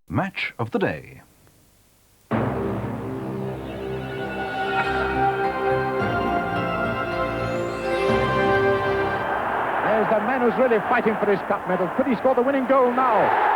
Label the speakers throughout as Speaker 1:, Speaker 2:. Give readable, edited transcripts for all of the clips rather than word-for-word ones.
Speaker 1: Match of the day.
Speaker 2: There's the man who's really fighting for his cup medal. Could he score the winning goal now?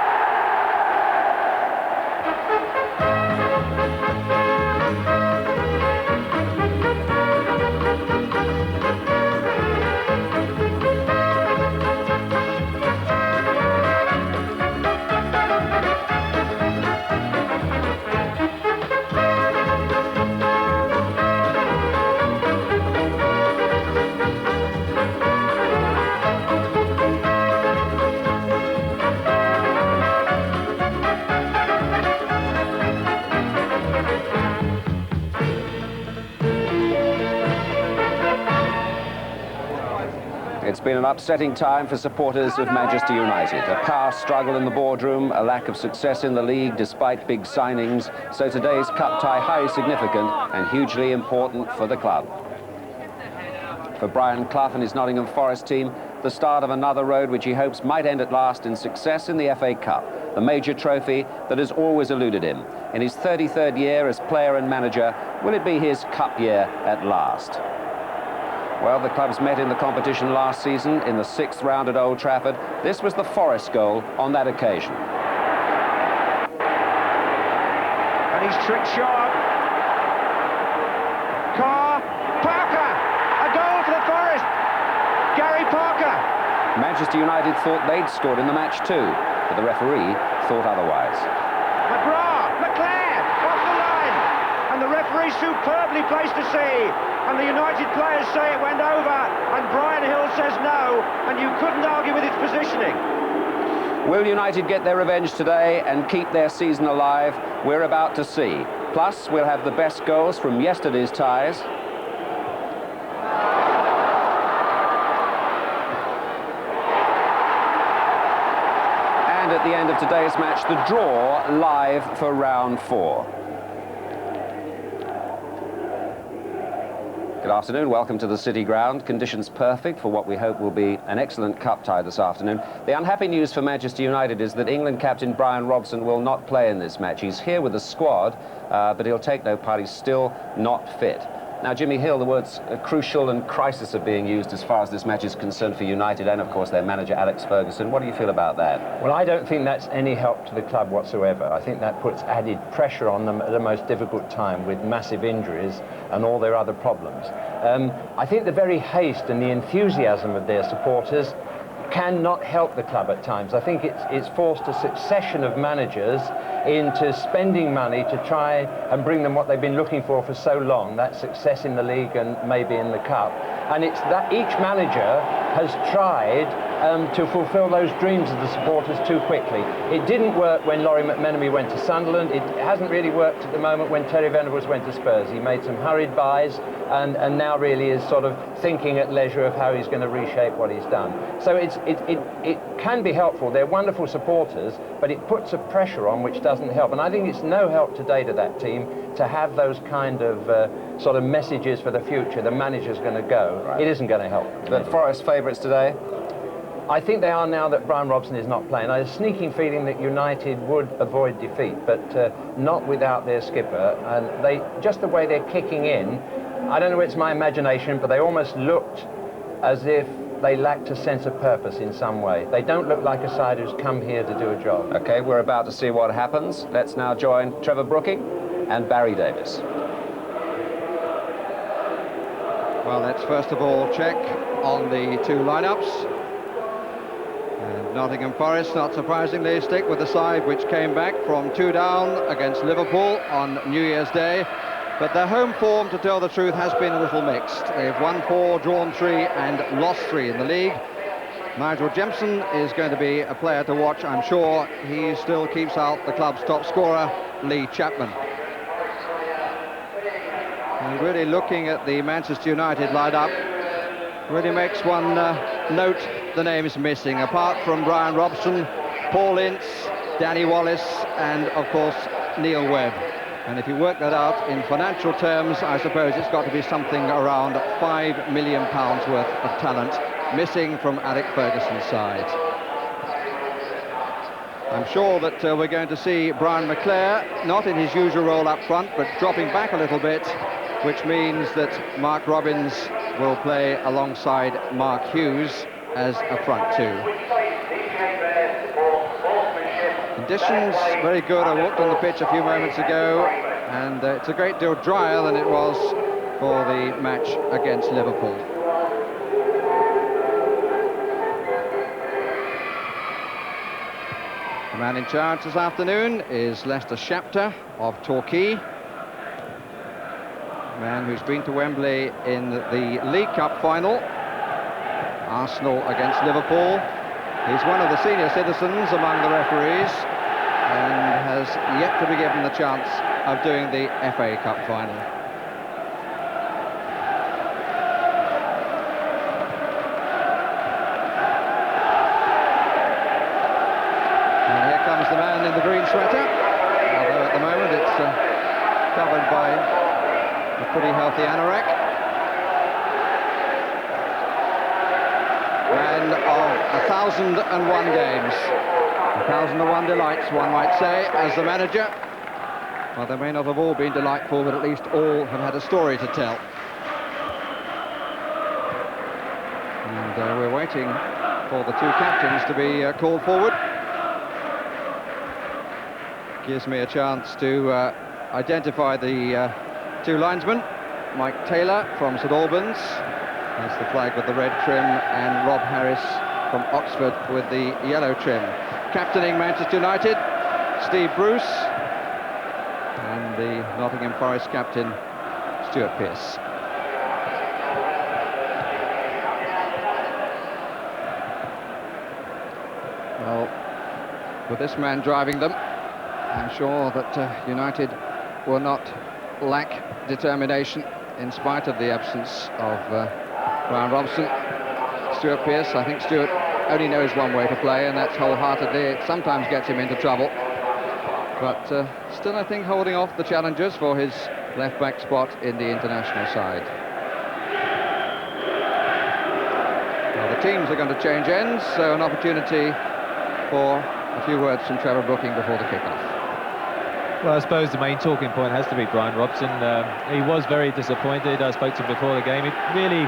Speaker 3: It's been an upsetting time for supporters of Manchester United. A power struggle in the boardroom, a lack of success in the league despite big signings. So today's cup tie highly significant and hugely important for the club. For Brian Clough and his Nottingham Forest team, the start of another road which he hopes might end at last in success in the FA Cup, the major trophy that has always eluded him. In his 33rd year as player and manager, will it be his cup year at last? Well, the clubs met in the competition last season in the 6th round at Old Trafford. This was the Forest goal on that occasion.
Speaker 2: And he's trick shot. Parker! A goal for the Forest! Gary Parker!
Speaker 3: Manchester United thought they'd scored in the match too, but the referee thought otherwise.
Speaker 2: Leclerc, off the line! And the referee superbly placed to see. And the United players say it went over, and Brian Hill says no, and you couldn't argue with its positioning.
Speaker 3: Will United get their revenge today and keep their season alive? We're about to see. Plus, we'll have the best goals from yesterday's ties. And at the end of today's match, the draw live for round 4. Good afternoon, welcome to the City Ground. Conditions perfect for what we hope will be an excellent cup tie this afternoon. The unhappy news for Manchester United is that England captain Brian Robson will not play in this match. He's here with the squad, but he'll take no part. He's still not fit. Now, Jimmy Hill, the words crucial and crisis are being used as far as this match is concerned for United and, of course, their manager, Alex Ferguson. What do you feel about that?
Speaker 4: Well, I don't think that's any help to the club whatsoever. I think that puts added pressure on them at the most difficult time with massive injuries and all their other problems. I think the very haste and the enthusiasm of their supporters cannot help the club at times. I think it's forced a succession of managers into spending money to try and bring them what they've been looking for so long, that success in the league and maybe in the cup. And it's that each manager has tried to fulfil those dreams of the supporters too quickly. It didn't work when Laurie McMenemy went to Sunderland. It hasn't really worked at the moment when Terry Venables went to Spurs. He made some hurried buys and now really is sort of thinking at leisure of how he's going to reshape what he's done. So it can be helpful. They're wonderful supporters, but it puts a pressure on which doesn't help. And I think it's no help today to that team to have those kind of sort of messages for the future. The manager's going to go. Right. It isn't going to help.
Speaker 3: But Forest favourites today?
Speaker 4: I think they are now that Brian Robson is not playing. I have a sneaking feeling that United would avoid defeat, but not without their skipper. And they, just the way they're kicking in, I don't know if it's my imagination, but they almost looked as if they lacked a sense of purpose in some way. They don't look like a side who's come here to do a job.
Speaker 3: OK, we're about to see what happens. Let's now join Trevor Brooking and Barry Davis.
Speaker 5: Well, let's first of all check on the two lineups. And Nottingham Forest, not surprisingly, stick with the side which came back from 2 down against Liverpool on New Year's Day. But their home form, to tell the truth, has been a little mixed. They've won 4, drawn 3 and lost 3 in the league. Nigel Jemson is going to be a player to watch, I'm sure. He still keeps out the club's top scorer, Lee Chapman. And really looking at the Manchester United lineup, really makes one note the names missing. Apart from Brian Robson, Paul Ince, Danny Wallace and, of course, Neil Webb. And if you work that out in financial terms, I suppose it's got to be something around £5 million worth of talent missing from Alex Ferguson's side. I'm sure that we're going to see Brian McClare, not in his usual role up front, but dropping back a little bit, which means that Mark Robins will play alongside Mark Hughes as a front two. Conditions very good. I walked on the pitch a few moments ago, and it's a great deal drier than it was for the match against Liverpool. The man in charge this afternoon is Lester Shapter of Torquay, a man who's been to Wembley in the League Cup final, Arsenal against Liverpool. He's one of the senior citizens among the referees and has yet to be given the chance of doing the FA Cup final. The man in the green sweater, although at the moment it's covered by a pretty healthy anorak. Man of 1,001 games, 1,001 delights, one might say, as the manager. Well, they may not have all been delightful, but at least all have had a story to tell. And we're waiting for the two captains to be called forward. Gives me a chance to identify the two linesmen. Mike Taylor from St Albans, that's the flag with the red trim, and Rob Harris from Oxford with the yellow trim. Captaining Manchester United, Steve Bruce, and the Nottingham Forest captain, Stuart Pearce. Well, with this man driving them, I'm sure that United will not lack determination in spite of the absence of Brian Robson. Stuart Pearce, I think Stuart only knows one way to play, and that's wholeheartedly. It sometimes gets him into trouble, but still I think holding off the challengers for his left-back spot in the international side. Well, the teams are going to change ends, so an opportunity for a few words from Trevor Brooking before the kick-off.
Speaker 1: Well, I suppose the main talking point has to be Brian Robson. He was very disappointed. I spoke to him before the game. It really,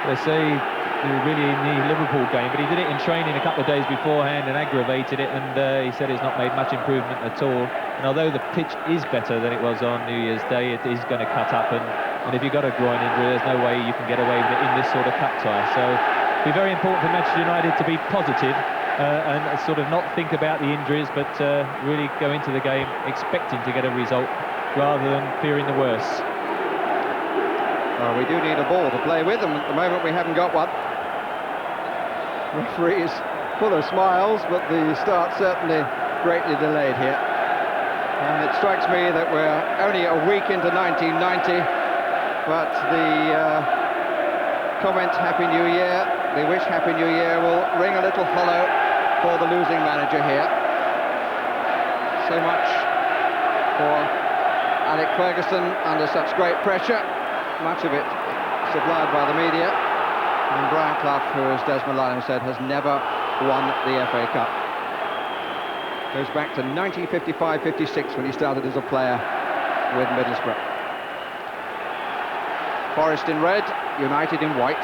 Speaker 1: they say, he was really in the Liverpool game, but he did it in training a couple of days beforehand and aggravated it, and he said he's not made much improvement at all. And although the pitch is better than it was on New Year's Day, it is going to cut up, and if you've got a groin injury, there's no way you can get away with it in this sort of cup tie. So it'll be very important for Manchester United to be positive and sort of not think about the injuries, but really go into the game expecting to get a result rather than fearing the worst.
Speaker 5: Well, we do need a ball to play with, and at the moment we haven't got one. Referee is full of smiles, but the start certainly greatly delayed here. And it strikes me that we're only a week into 1990, but the comment Happy New Year, the wish Happy New Year, will ring a little hollow for the losing manager here. So much for Alec Ferguson under such great pressure, much of it supplied by the media. And Brian Clough, who, as Desmond Lynham said, has never won the FA Cup. Goes back to 1955-56 when he started as a player with Middlesbrough. Forest in red, United in white.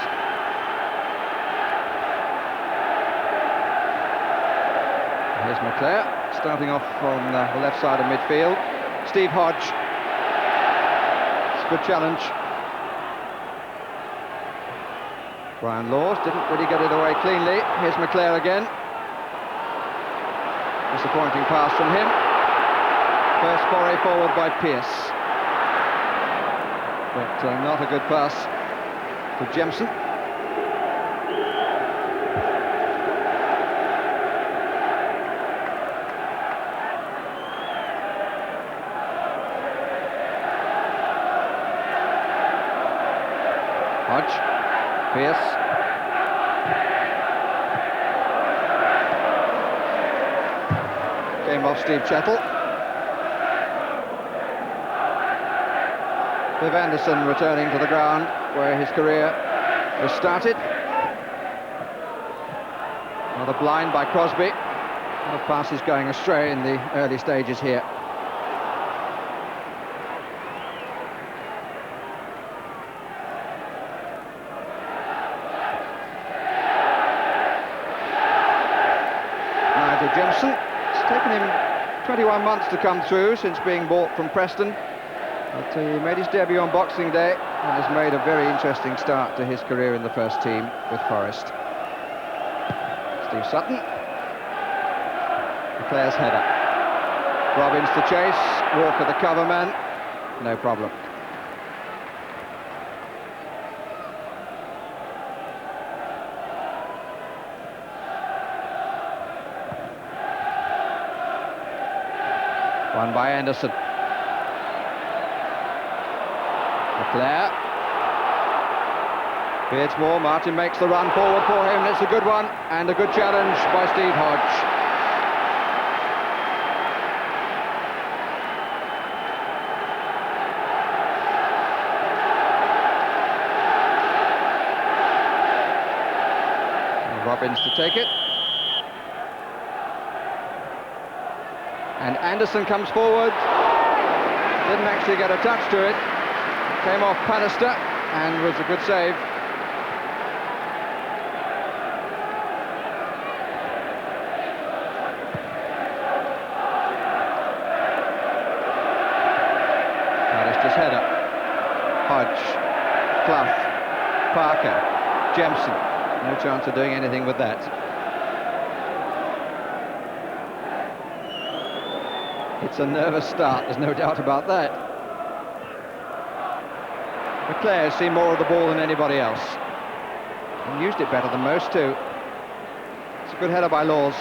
Speaker 5: Here's McClare, starting off on the left side of midfield. Steve Hodge. It's a good challenge. Brian Laws didn't really get it away cleanly. Here's McClare again. Disappointing pass from him. First foray forward by Pearce. But not a good pass to Jemson. Hodge, Pearce. Came off Steve Chettle. Viv Anderson returning to the ground where his career was started. Another blind by Crosby. A lot of passes going astray in the early stages here. Jemson. It's taken him 21 months to come through since being bought from Preston. But he made his debut on Boxing Day and has made a very interesting start to his career in the first team with Forest. Steve Sutton. McClare's header. Robbins to chase. Walker the cover man. No problem. Won by Anderson. McClare. Beardsmore. Martin makes the run forward for him. It's a good one and a good challenge by Steve Hodge. Robbins to take it. And Anderson comes forward, didn't actually get a touch to it, came off Pallister and was a good save. Pallister's header, Hodge, Clough, Parker, Jemson, no chance of doing anything with that. It's a nervous start, there's no doubt about that. McClare has seen more of the ball than anybody else. And used it better than most too. It's a good header by Laws.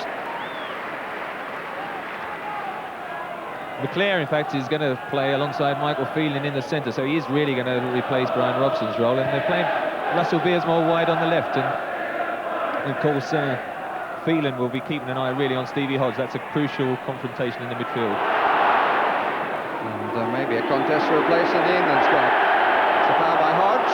Speaker 1: McClare, in fact, is going to play alongside Michael Phelan in the centre, so he is really going to replace Brian Robson's role. And they're playing Russell Beardsmore wide on the left. And of course, Phelan will be keeping an eye really on Stevie Hodge. That's a crucial confrontation in the midfield.
Speaker 5: And maybe a contest for a place in the England squad. It's a foul by Hodge.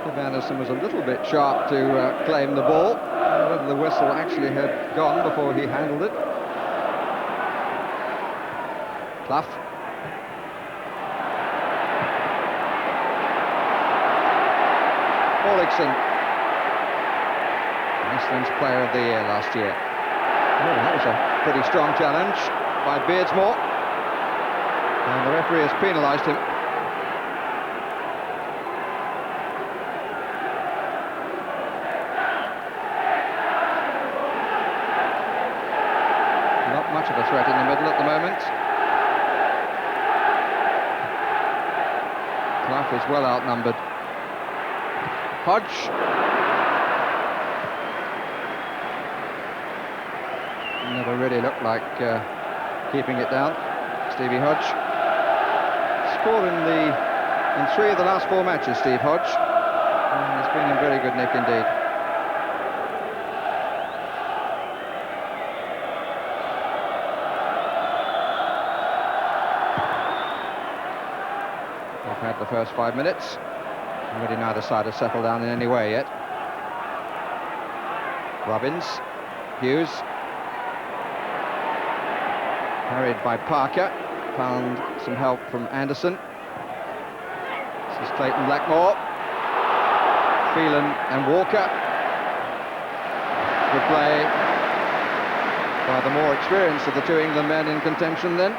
Speaker 5: Steve Anderson was a little bit sharp to claim the ball. Whether the whistle actually had gone before he handled it. Clough. Orlickson, Iceland's Player of the Year last year. Oh, that was a pretty strong challenge by Beardsmore, and the referee has penalised him. Not much of a threat in the middle at the moment. Clough is well outnumbered. Hodge. Never really looked like keeping it down. Stevie Hodge. Scored in 3 of the last 4 matches, Steve Hodge. And he's been in very good nick indeed. We've had the first 5 minutes. Really neither side has settled down in any way yet. Robbins, Hughes. Carried by Parker. Found some help from Anderson. This is Clayton Blackmore. Phelan and Walker. Good play by the more experienced of the 2 England men in contention then.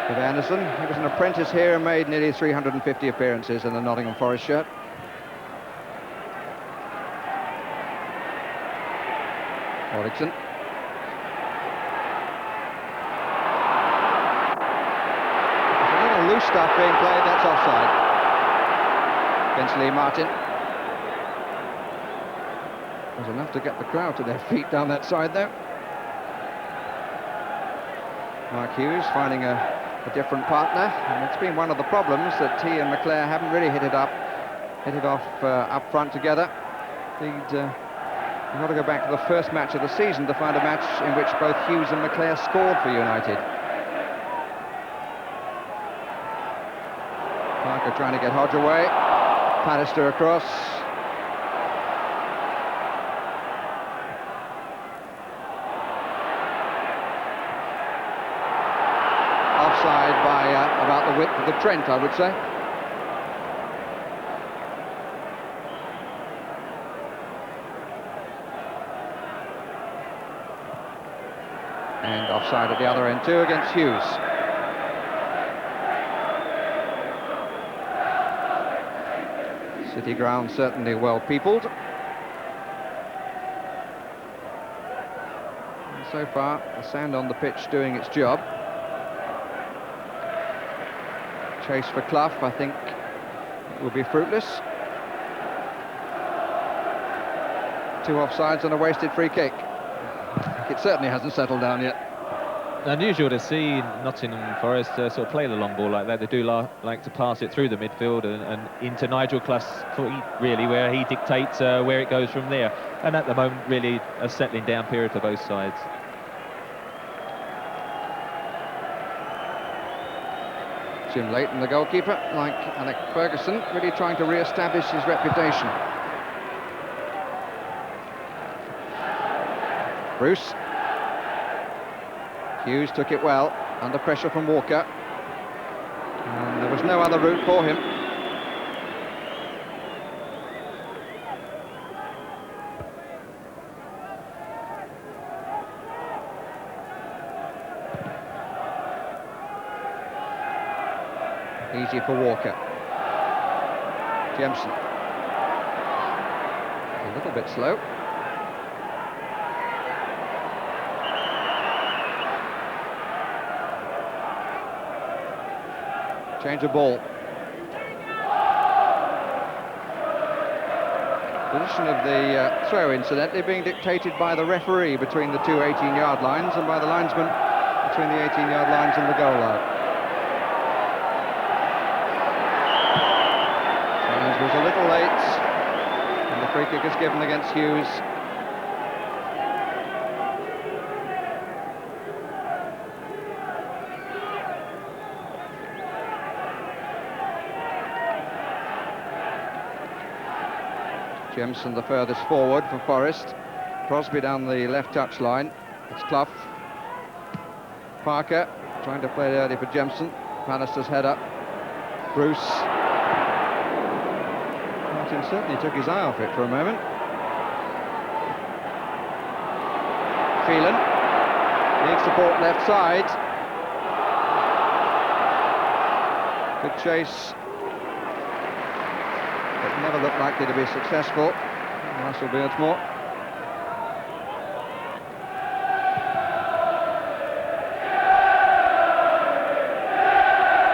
Speaker 5: With Anderson, he was an apprentice here and made nearly 350 appearances in the Nottingham Forest shirt. Orlickson. There's a little loose stuff being played, that's offside. Against Lee Martin. There's enough to get the crowd to their feet down that side though. Mark Hughes finding a different partner, and it's been one of the problems that he and McClare haven't really hit it off up front together. You've got to go back to the first match of the season to find a match in which both Hughes and McClare scored for United. Parker trying to get Hodge away. Pallister across. Offside by about the width of the Trent, I would say. And offside at the other end too against Hughes. City ground certainly well peopled. And so far, the sand on the pitch doing its job. Chase for Clough, I think, will be fruitless. 2 offsides and a wasted free kick. It certainly hasn't settled down yet.
Speaker 1: Unusual to see Nottingham Forest sort of play the long ball like that. They do like to pass it through the midfield and into Nigel Clough's foot, really, where he dictates where it goes from there. And at the moment, really a settling down period for both sides.
Speaker 5: Jim Leighton, the goalkeeper, like Alec Ferguson, really trying to re-establish his reputation. Bruce. Hughes took it well, under pressure from Walker. And there was no other route for him. Easy for Walker. Jemson. A little bit slow. Change of ball. Position of the throw, incidentally, being dictated by the referee between the two 18-yard lines and by the linesman between the 18-yard lines and the goal line. Challenge was a little late, and the free kick is given against Hughes. Jemson the furthest forward for Forest. Crosby down the left touch line. It's Clough. Parker trying to play it early for Jemson. Pallister's head up. Bruce. Martin certainly took his eye off it for a moment. Phelan needs support left side. Good chase. It never looked likely to be successful. Russell Beardsmore.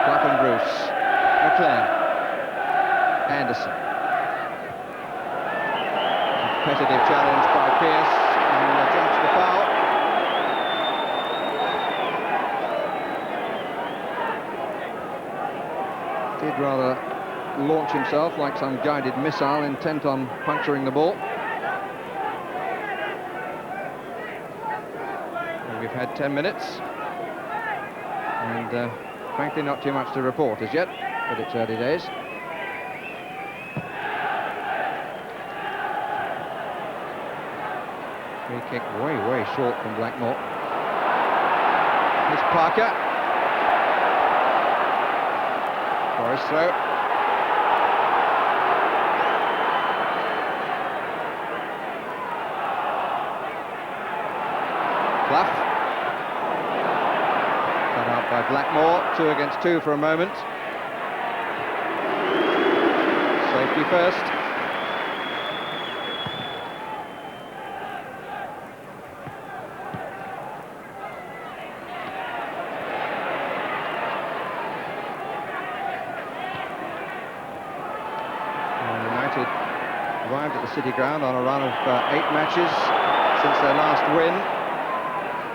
Speaker 5: Clough and Bruce. McLean. Anderson. Competitive challenge by Pearce, and jumps the foul. Did rather launch himself like some guided missile intent on puncturing the ball. And we've had 10 minutes and frankly not too much to report as yet, but it's early days. Free kick way short from Blackmore. Here's Parker. Forest throw. Clough. Cut out by Blackmore. 2 against 2 for a moment. Safety first. United arrived at the City Ground on a run of 8 matches since their last win.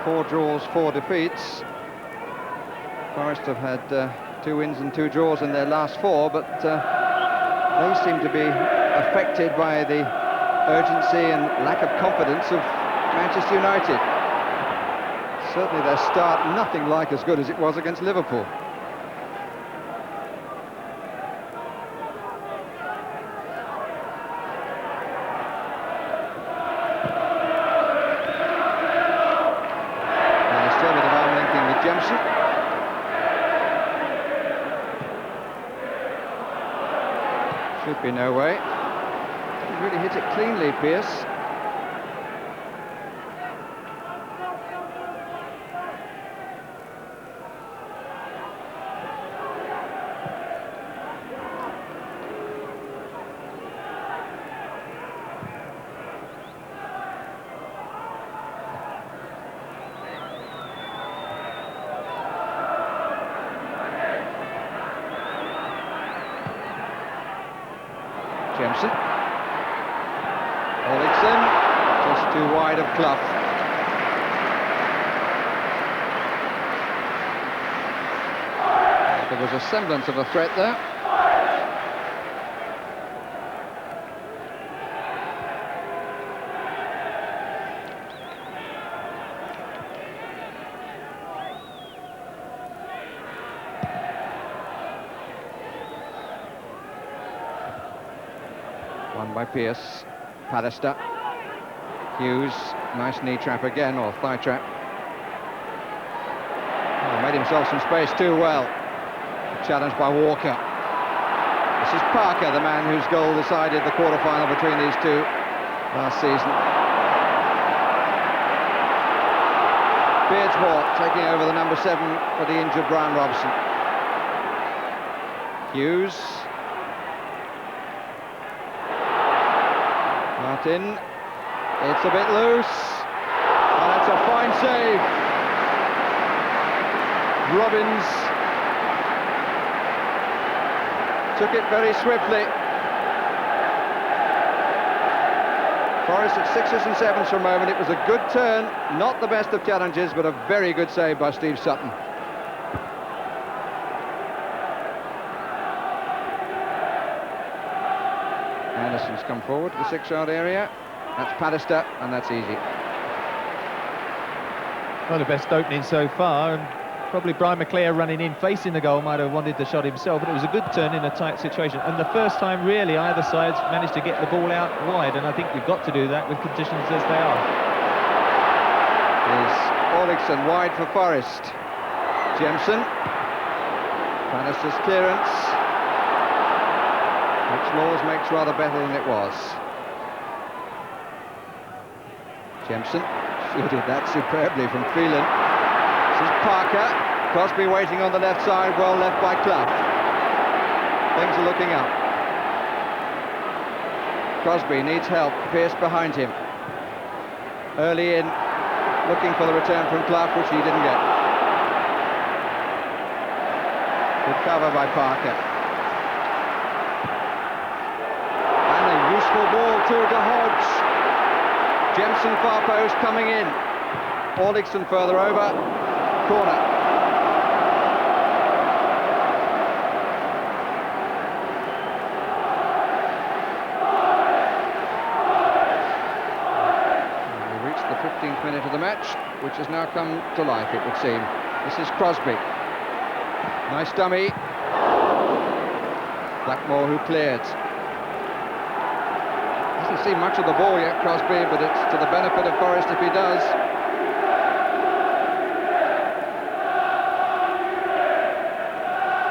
Speaker 5: 4 draws, 4 defeats. Forest have had 2 wins and 2 draws in their last 4, but they seem to be affected by the urgency and lack of confidence of Manchester United. Certainly their start nothing like as good as it was against Liverpool. Should be no way. He really hit it cleanly, Pearce. Jemson. Oligson, just too wide of Clough. There was a semblance of a threat there. Won by Pearce. Pallister. Hughes, nice knee trap again, or thigh trap. Oh, made himself some space too well. Challenged by Walker. This is Parker, the man whose goal decided the quarter-final between these two last season. Beardsmore taking over the number 7 for the injured Brian Robson. Hughes. Martin. It's a bit loose. And that's a fine save. Robbins took it very swiftly. Forrest at 6s and 7s for a moment. It was a good turn, not the best of challenges, but a very good save by Steve Sutton. Anderson's come forward to the 6-yard area. That's Pallister, and that's easy.
Speaker 1: Well, the best opening so far, and probably Brian McClare running in, facing the goal, might have wanted the shot himself, but it was a good turn in a tight situation. And the first time, really, either side's managed to get the ball out wide, and I think you've got to do that with conditions as they are.
Speaker 5: Is Oligson wide for Forrest. Jemson. Pallister's clearance, which Laws makes rather better than it was. Jemson shooted that superbly from Phelan. This is Parker. Crosby waiting on the left side, well left by Clough. Things are looking up. Crosby needs help. Pearce behind him. Early in, looking for the return from Clough, which he didn't get. Good cover by Parker. And a useful ball through to Hodge. Jemson far post coming in. Oligson further over. Corner. We reached the 15th minute of the match, which has now come to life, it would seem. This is Crosby. Nice dummy. Blackmore who cleared. Hasn't seen much of the ball yet, Crosby, but it's to the benefit of Forrest if he does.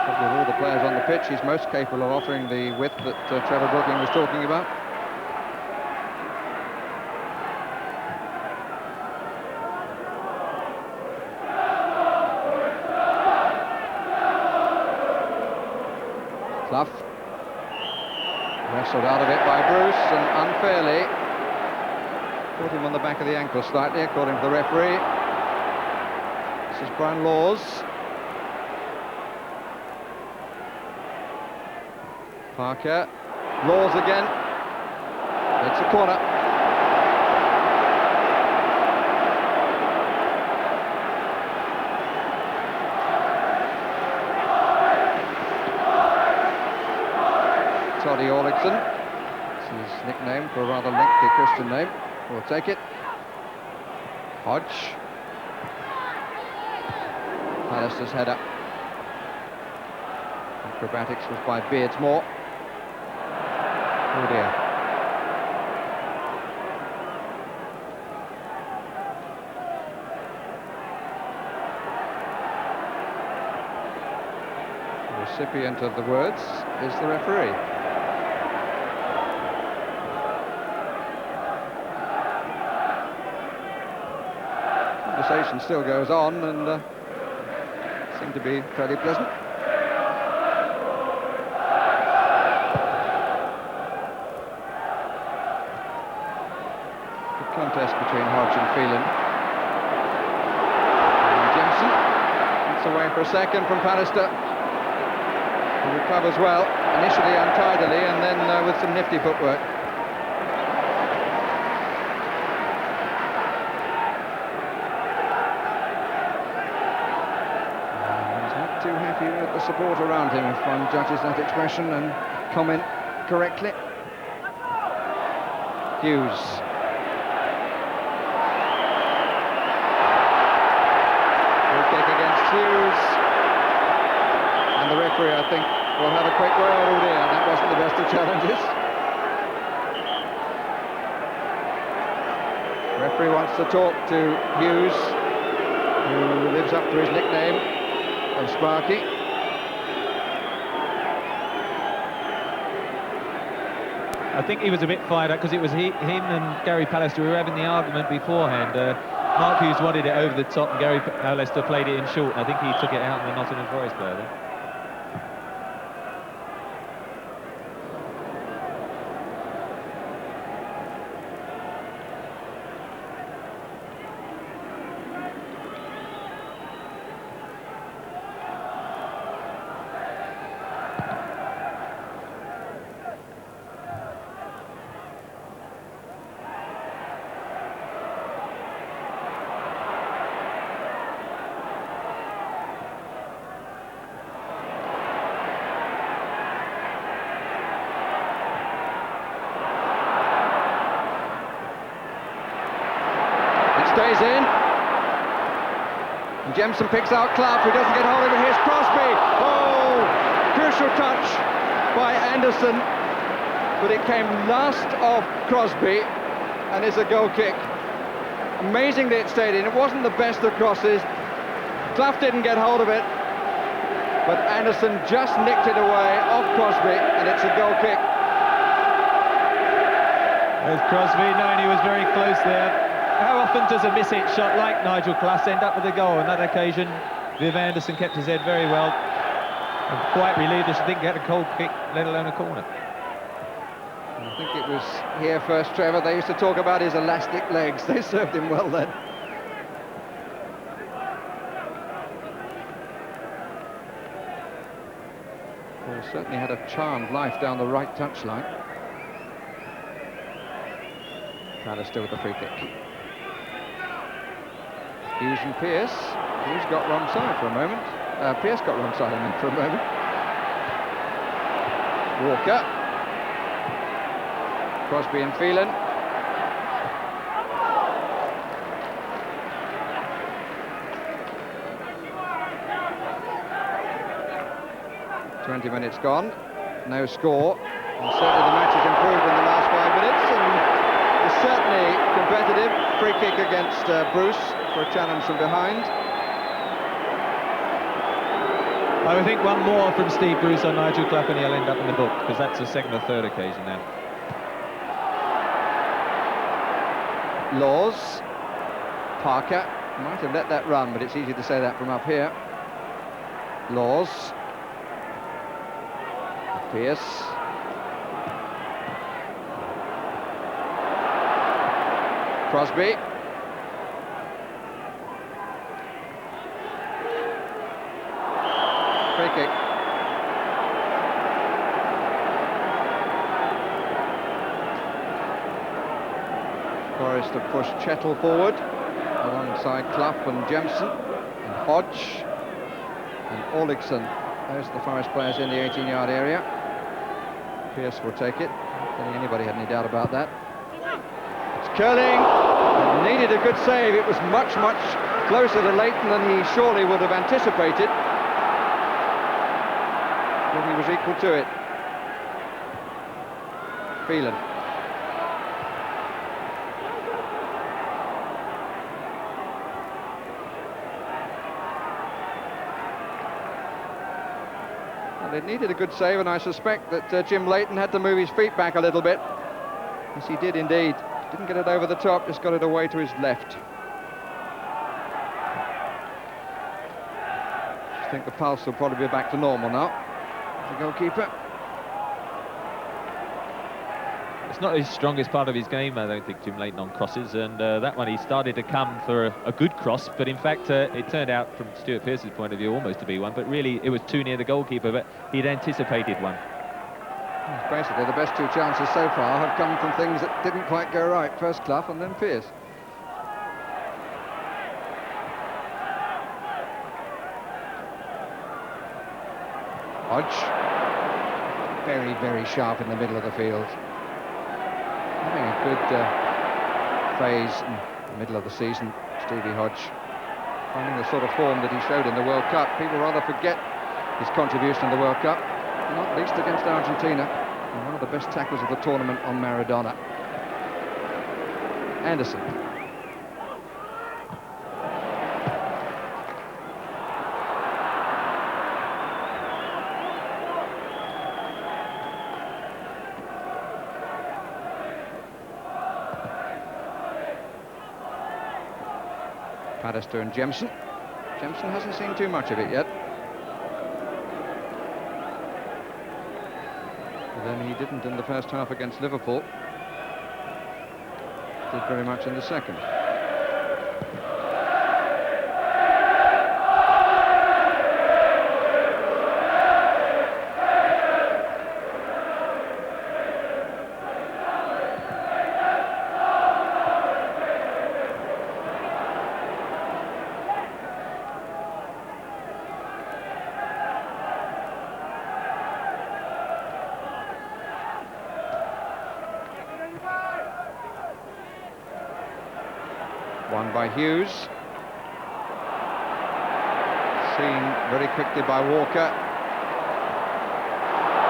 Speaker 5: Probably of all the players on the pitch, he's most capable of offering the width that Trevor Brooking was talking about. Clough. Wrestled out of it by Bruce, and unfairly caught him on the back of the ankle slightly, according to the referee. This is Brian Laws. Parker. Laws again. It's a corner. Toddy Oligson. It's his nickname for a rather lengthy Christian name. We'll take it. Hodge. Pallister's header. Acrobatics was by Beardsmore. Oh dear. The recipient of the words is the referee. conversation still goes on, and seemed to be fairly pleasant. Good contest between Hodge and Phelan. And Jensen gets away for a second from Pallister, who recovers well, initially untidily, and then with some nifty footwork. Too happy with the support around him, if one judges that expression and comment correctly. Hughes. Goal kick against Hughes. And the referee, I think, will have a quick word. Oh dear, that wasn't the best of challenges. The referee wants to talk to Hughes, who lives up to his nickname of Sparky.
Speaker 1: I think he was a bit fired up because it was him and Gary Pallister who were having the argument beforehand. Mark Hughes wanted it over the top and Gary Pallister played it in short, and I think he took it out on the Nottingham Forest player there.
Speaker 5: Stays in, and Jemson picks out Clough, who doesn't get hold of it. Here's Crosby. Oh, crucial touch by Anderson, but it came last of Crosby, and it's a goal kick. Amazingly it stayed in. It wasn't the best of crosses. Clough didn't get hold of it, but Anderson just nicked it away off Crosby, and it's a goal kick.
Speaker 1: There's Crosby, knowing he was very close there. How often does a miss-hit shot like Nigel Clough end up with a goal? On that occasion, Viv Anderson kept his head very well. I'm quite relieved that she didn't get a goal kick, let alone a corner.
Speaker 5: I think it was here first, Trevor. They used to talk about his elastic legs. They served him well then. Paul certainly had a charmed life down the right touchline. Pallister with the free kick. Hughes and Pearce. Hughes got wrong side for a moment. Pearce got wrong side, I mean, for a moment. Walker. Crosby and Phelan. "20 minutes gone, no score, and certainly the match has improved in the last 5 minutes, and it's certainly competitive. Free kick against Bruce for a challenge from behind.
Speaker 1: I would think one more from Steve Bruce on Nigel Clough and he'll end up in the book, because that's the second or third occasion now.
Speaker 5: Laws. Parker might have let that run, but it's easy to say that from up here. Laws. Pearce. Crosby. Free kick. Forrest have pushed Chettle forward alongside Clough and Jemson and Hodge and Orlickson. Those are the Forest players in the 18-yard area. Pearce will take it. I don't think anybody had any doubt about that. It's curling. It needed a good save. It was much, much closer to Leighton than he surely would have anticipated. But he was equal to it. Phelan. Well, it needed a good save, and I suspect that Jim Leighton had to move his feet back a little bit. Yes, he did indeed. Didn't get it over the top, just got it away to his left. I think the pulse will probably be back to normal now. The goalkeeper.
Speaker 1: It's not his strongest part of his game, I don't think, Jim Leighton on crosses, and that one he started to come for a good cross, but in fact it turned out from Stuart Pearce's point of view almost to be one, but really it was too near the goalkeeper, but he'd anticipated one.
Speaker 5: Basically the best two chances so far have come from things that didn't quite go right. First Clough and then Pearce. Hodge. Very, very sharp in the middle of the field. Having a good phase in the middle of the season, Stevie Hodge. Finding the sort of form that he showed in the World Cup. People rather forget his contribution in the World Cup, not least against Argentina, and one of the best tacklers of the tournament on Maradona. Anderson. Paddister and Jemson. Jemson hasn't seen too much of it yet. But then he didn't in the first half against Liverpool. Did very much in the second. Won by Hughes. Seen very quickly by Walker.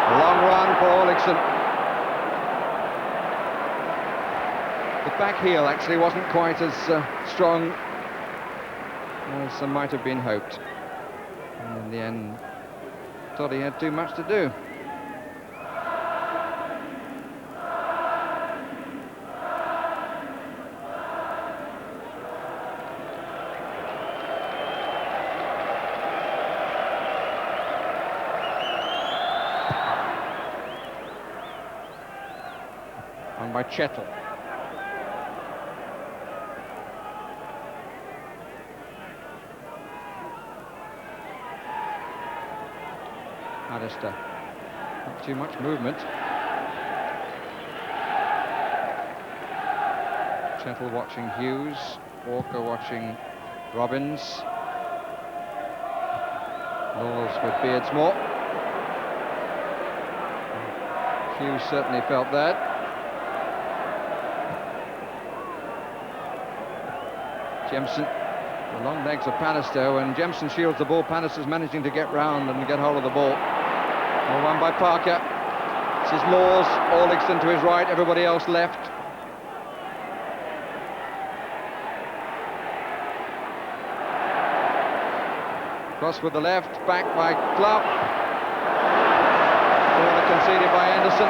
Speaker 5: A long run for Orlickson. The back heel actually wasn't quite as strong as might have been hoped. And in the end, thought he had too much to do. By Chettle. Paddister. Not too much movement. Chettle watching Hughes. Walker watching Robbins. Laws with Beardsmore. Hughes certainly felt that. Jemson, the long legs of Paddister. When Jemson shields the ball, Paddister's managing to get round and get hold of the ball. Well, one by Parker. This is Laws, Orlickson to his right, everybody else left. Cross with the left, back by Clough. Corner conceded by Anderson.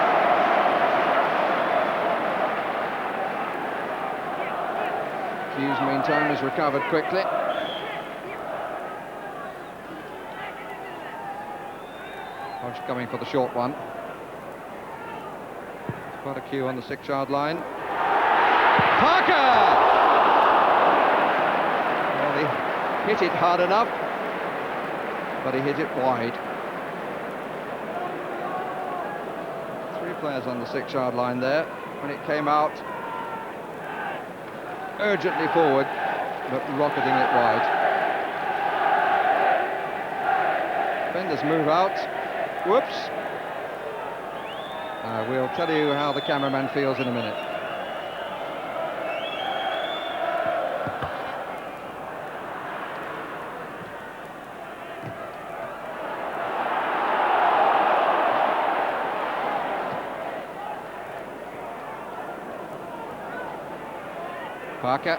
Speaker 5: Hughes, meantime, has recovered quickly. Hodge coming for the short one. Quite a queue on the 6-yard line. Parker! Well, he hit it hard enough, but he hit it wide. 3 players on the 6-yard line there. When it came out, urgently forward, but rocketing it wide. Defenders move out. Whoops. We'll tell you how the cameraman feels in a minute. Parker.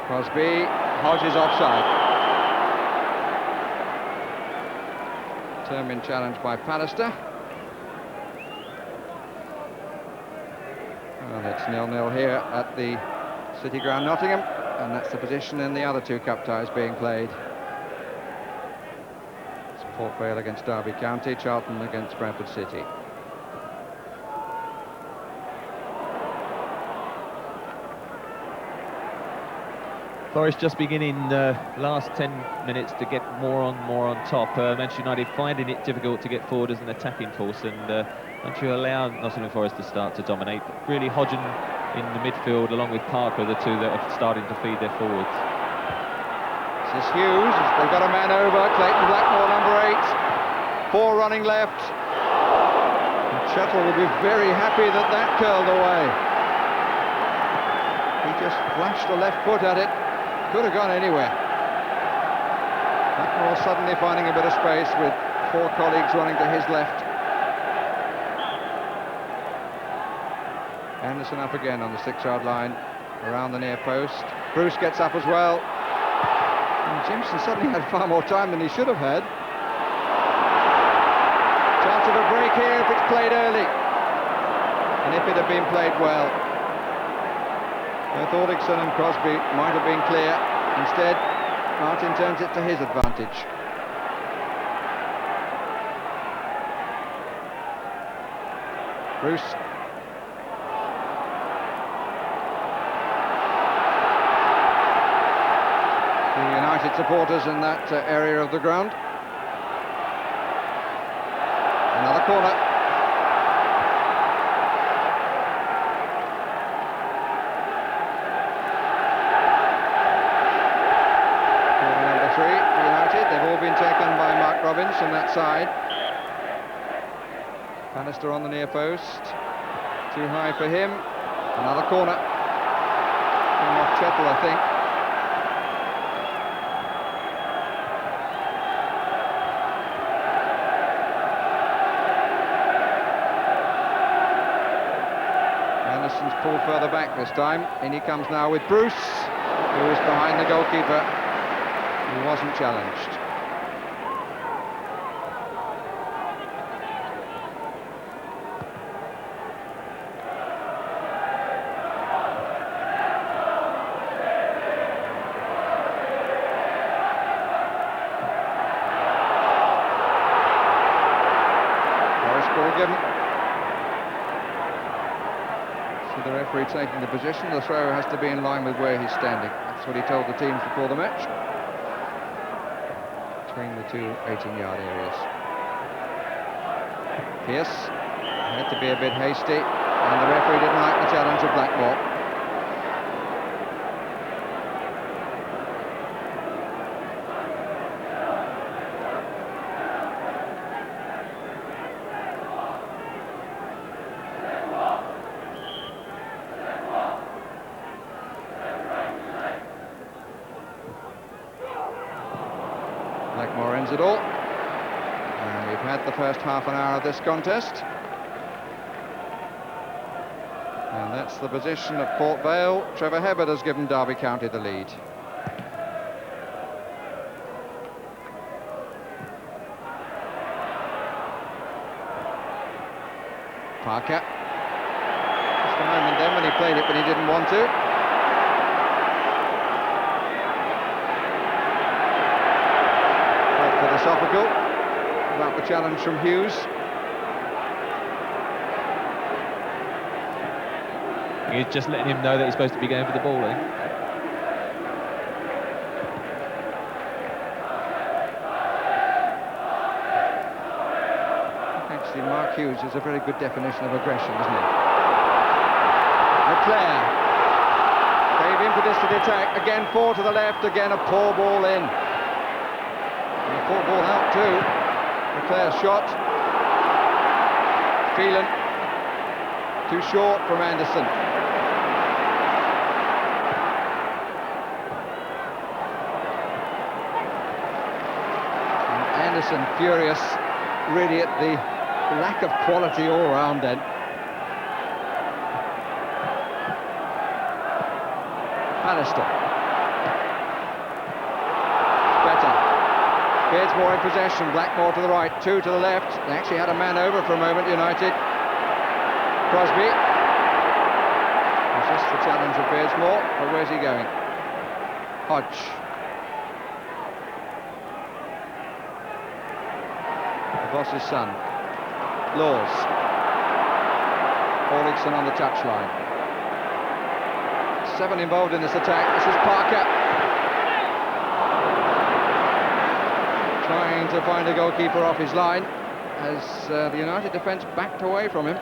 Speaker 5: Crosby. Hodge is offside. Determined challenge by Paddister. Well, it's 0-0 here at the City Ground, Nottingham, and that's the position in the other two cup ties being played. It's Port Vale against Derby County, Charlton against Bradford City.
Speaker 1: Forest just beginning last 10 minutes to get more on top. Manchester United finding it difficult to get forward as an attacking force, and once you allow Nottingham Forest to start to dominate, really Hodgson in the midfield along with Parker, the two that are starting to feed their forwards.
Speaker 5: This is Hughes, they've got a man over, Clayton Blackmore, number 8, 4 running left. And Chettle would be very happy that that curled away. He just flashed a left foot at it. Could have gone anywhere. Blackmore suddenly finding a bit of space with 4 colleagues running to his left. Anderson up again on the 6-yard line, around the near post. Bruce gets up as well. And Jimson suddenly had far more time than he should have had. Chance of a break here if it's played early. And if it had been played well. Both Aldrichson and Crosby might have been clear. Instead, Martin turns it to his advantage. Bruce. The United supporters in that area of the ground. Another corner. They've all been taken by Mark Robbins from that side. Bannister on the near post. Too high for him. Another corner. Came off Chettle, I think. Anderson's pulled further back this time. In he comes now with Bruce, who is behind the goalkeeper. He wasn't challenged. Forest ball given. So the referee taking the position. The thrower has to be in line with where he's standing. That's what he told the teams before the match. Between the two 18-yard areas. Pearce had to be a bit hasty, and the referee didn't like the challenge of Blackmore. Blackmore ends it all. And we've had the first half an hour of this contest. And that's the position of Port Vale. Trevor Hibbert has given Derby County the lead. Parker. Just a moment then when he played it, but he didn't want to. Philosophical about the challenge from Hughes.
Speaker 1: He's just letting him know that he's supposed to be going for the ball, eh?
Speaker 5: Actually, Mark Hughes is a very good definition of aggression, isn't he? Leclerc gave impetus to the attack. Again, 4 to the left. Again, a poor ball in. And a poor ball out too. Leclerc's shot. Phelan. Too short from Anderson. Anderson furious, really, at the lack of quality all round then. Bannister. Better. Beards more in possession. Blackmore to the right, 2 to the left. They actually had a man over for a moment, United. Crosby. He's just the challenge of Beardsmore, but where's he going? Hodge. The boss's son. Laws. Orlickson on the touchline. 7 involved in this attack. This is Parker. Trying to find a goalkeeper off his line as the United defence backed away from him.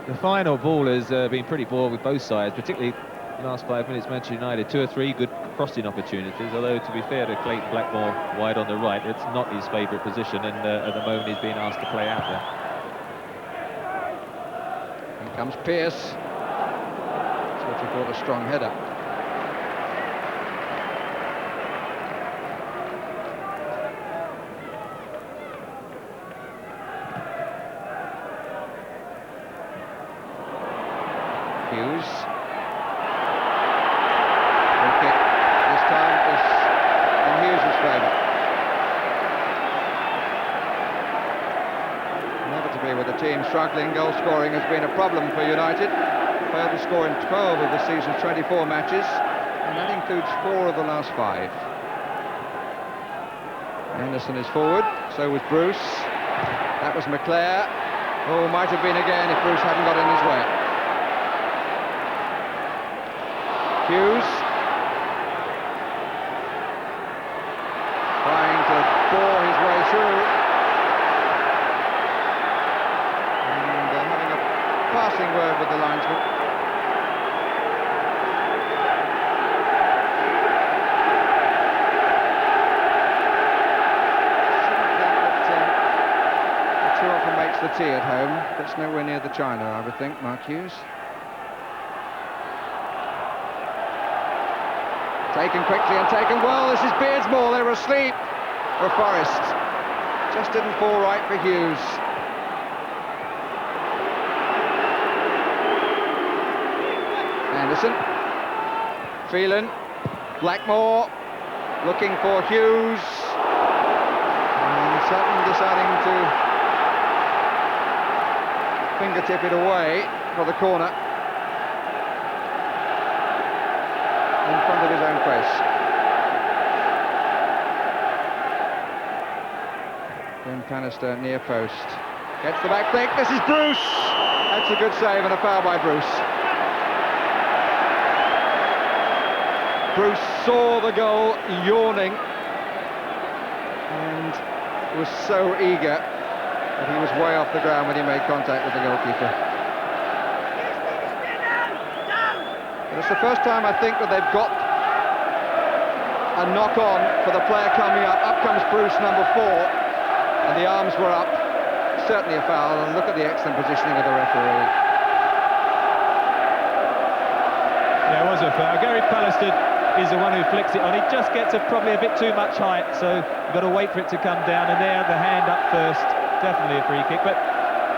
Speaker 1: The final ball has been pretty poor with both sides, particularly the last 5 minutes. Manchester United, 2 or 3 good crossing opportunities, although to be fair to Clayton Blackmore, wide on the right, it's not his favourite position, and at the moment he's being asked to play out there.
Speaker 5: Here comes Pearce. That's what you call a strong header. Hughes. Free kick. This time is in Hughes' favour. Inevitably, with the team struggling, goal scoring has been a problem for United. Failed to score in 12 of the season's 24 matches, and that includes 4 of the last 5. Anderson is forward, so was Bruce. That was McClare. Oh, might have been again if Bruce hadn't got in his way. Hughes trying to bore his way through and having a passing word with the linesman. Too often makes the tea at home, but it's nowhere near the china, I would think, Mark Hughes. Taken quickly and taken well. This is Beardsmore. They were asleep for Forest. Just didn't fall right for Hughes. Anderson. Phelan. Blackmore. Looking for Hughes. And Sutton deciding to fingertip it away for the corner. In front of his own face. Ben Canister near post. Gets the back flick. This is Bruce. That's a good save and a foul by Bruce. Bruce saw the goal yawning and was so eager that he was way off the ground when he made contact with the goalkeeper. It's the first time, I think, that they've got a knock-on for the player coming up. Up comes Bruce, number 4, and the arms were up. Certainly a foul, and look at the excellent positioning of the referee.
Speaker 1: Yeah, it was a foul. Gary Pallister is the one who flicks it on. He just gets probably a bit too much height, so you've got to wait for it to come down, and there, the hand up first. Definitely a free kick, but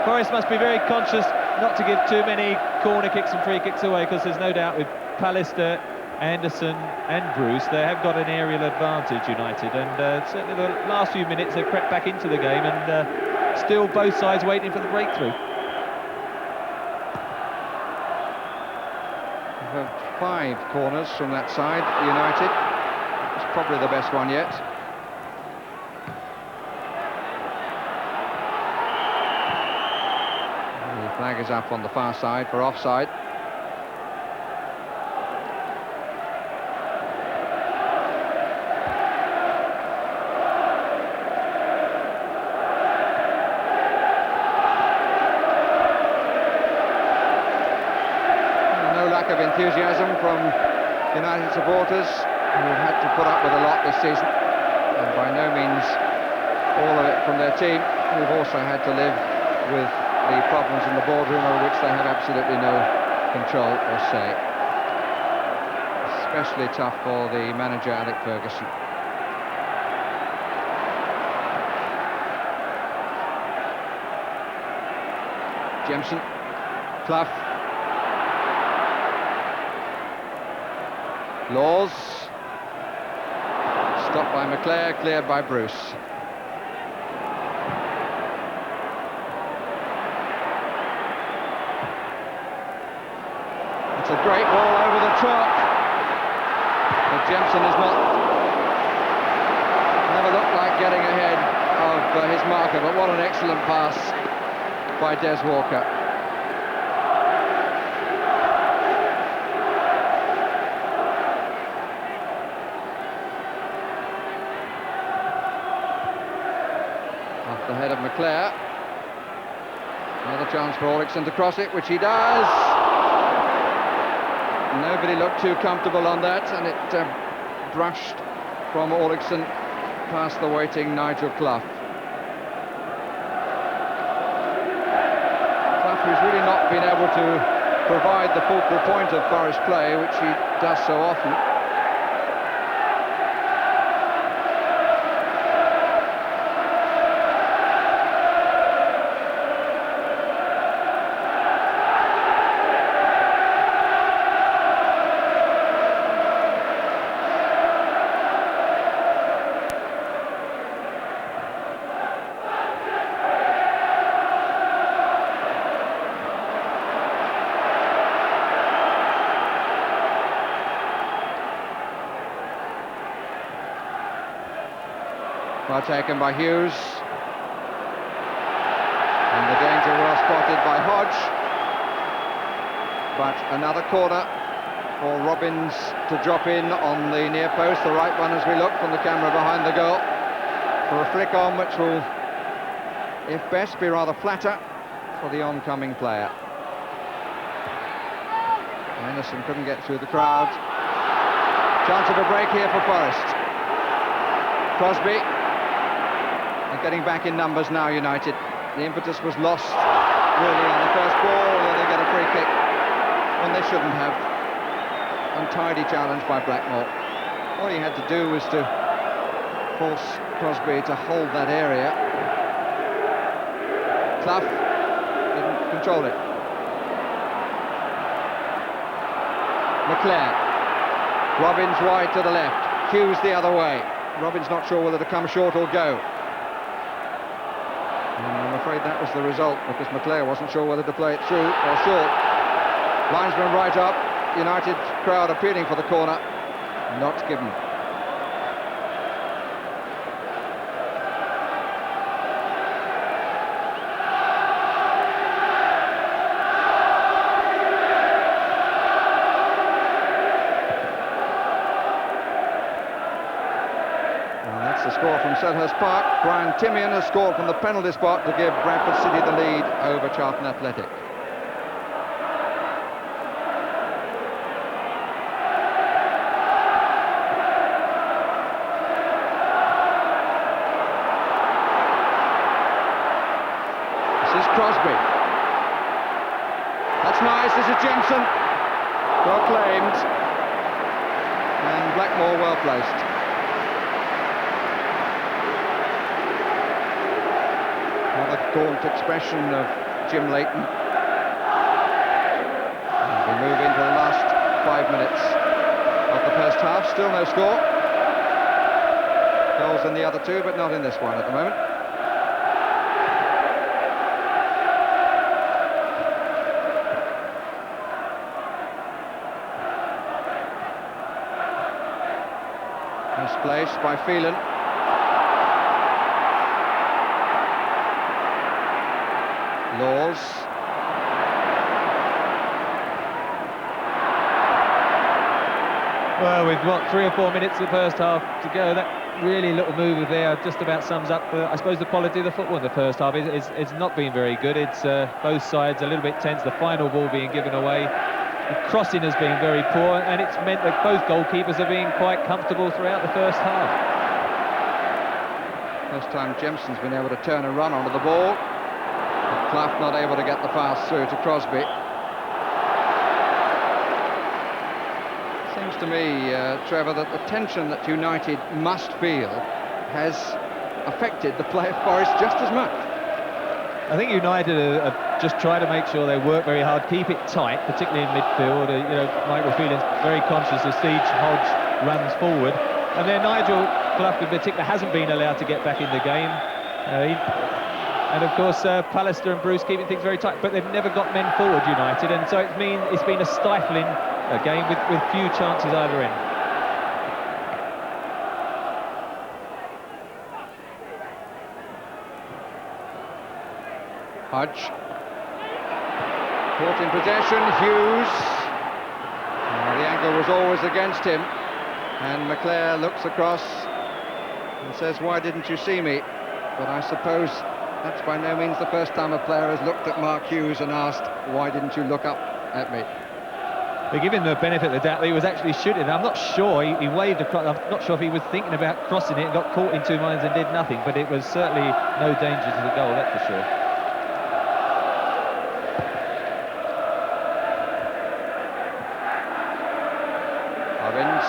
Speaker 1: Forest must be very conscious not to give too many corner kicks and free kicks away, because there's no doubt with Pallister, Anderson and Bruce, they have got an aerial advantage, United, and certainly the last few minutes they've crept back into the game, and still both sides waiting for the breakthrough.
Speaker 5: We've had 5 corners from that side, United. It's probably the best one yet. The flag is up on the far side for offside. Of enthusiasm from United supporters who've had to put up with a lot this season, and by no means all of it from their team, who've also had to live with the problems in the boardroom over which they have absolutely no control or say. Especially tough for the manager, Alec Ferguson. Jemson, Clough, Laws, stopped by McClare, cleared by Bruce. Jensen is never looked like getting ahead of his marker, but what an excellent pass by Des Walker. Off the head of McClare. Another chance for Ulrichsen to cross it, which he does. Nobody looked too comfortable on that, and it brushed from Ulrichsen past the waiting Nigel Clough. Clough, who's really not been able to provide the focal point of Forest play, which he does so often. Well taken by Hughes. And the danger well spotted by Hodge. But another corner for Robbins to drop in on the near post, the right one as we look from the camera behind the goal, for a flick on which will, if best, be rather flatter for the oncoming player. Anderson couldn't get through the crowd. Chance of a break here for Forest. Crosby. They're getting back in numbers now, United. The impetus was lost, really, on the first ball, and they get a free kick when they shouldn't have. Untidy challenge by Blackmore. All he had to do was to force Crosby to hold that area. Clough didn't control it. McClare. Robbins wide to the left. Hughes the other way. Robbins not sure whether to come short or go. And I'm afraid that was the result, because McClare wasn't sure whether to play it through or short. Linesman right up. United crowd appealing for the corner. Not given. The score from Selhurst Park. Brian Timian has scored from the penalty spot to give Bradford City the lead over Charlton Athletic. This is Crosby. That's nice. This is Jensen. Well claimed. And Blackmore well placed. Another gaunt expression of Jim Leighton. And we move into the last 5 minutes of the first half. Still no score. Goals in the other two, but not in this one at the moment. Misplaced by Phelan. Laws.
Speaker 1: Well, we've got 3 or 4 minutes of the first half to go. That really little move there just about sums up, I suppose, the quality of the football in the first half. It's not been very good. It's both sides a little bit tense. The final ball being given away. The crossing has been very poor, and it's meant that both goalkeepers have been quite comfortable throughout the first half.
Speaker 5: First time Jemson's been able to turn and run onto the ball. Clough not able to get the pass through to Crosby. Seems to me, Trevor, that the tension that United must feel has affected the play of Forest just as much.
Speaker 1: I think United are just trying to make sure they work very hard, keep it tight, particularly in midfield. Michael Phelan's very conscious as Siege Hodge runs forward. And then Nigel Clough in particular hasn't been allowed to get back in the game. And of course, Pallister and Bruce keeping things very tight, but they've never got men forward, United, and so it's been a stifling game with few chances either end.
Speaker 5: Hodge. Caught in possession, Hughes. The angle was always against him. And Leclerc looks across and says, "Why didn't you see me?" But I suppose that's by no means the first time a player has looked at Mark Hughes and asked, "Why didn't you look up at me?"
Speaker 1: They give him the benefit of the doubt that he was actually shooting. I'm not sure, he waved across, I'm not sure if he was thinking about crossing it and got caught in two minds and did nothing, but it was certainly no danger to the goal, that's for sure.
Speaker 5: Robbins.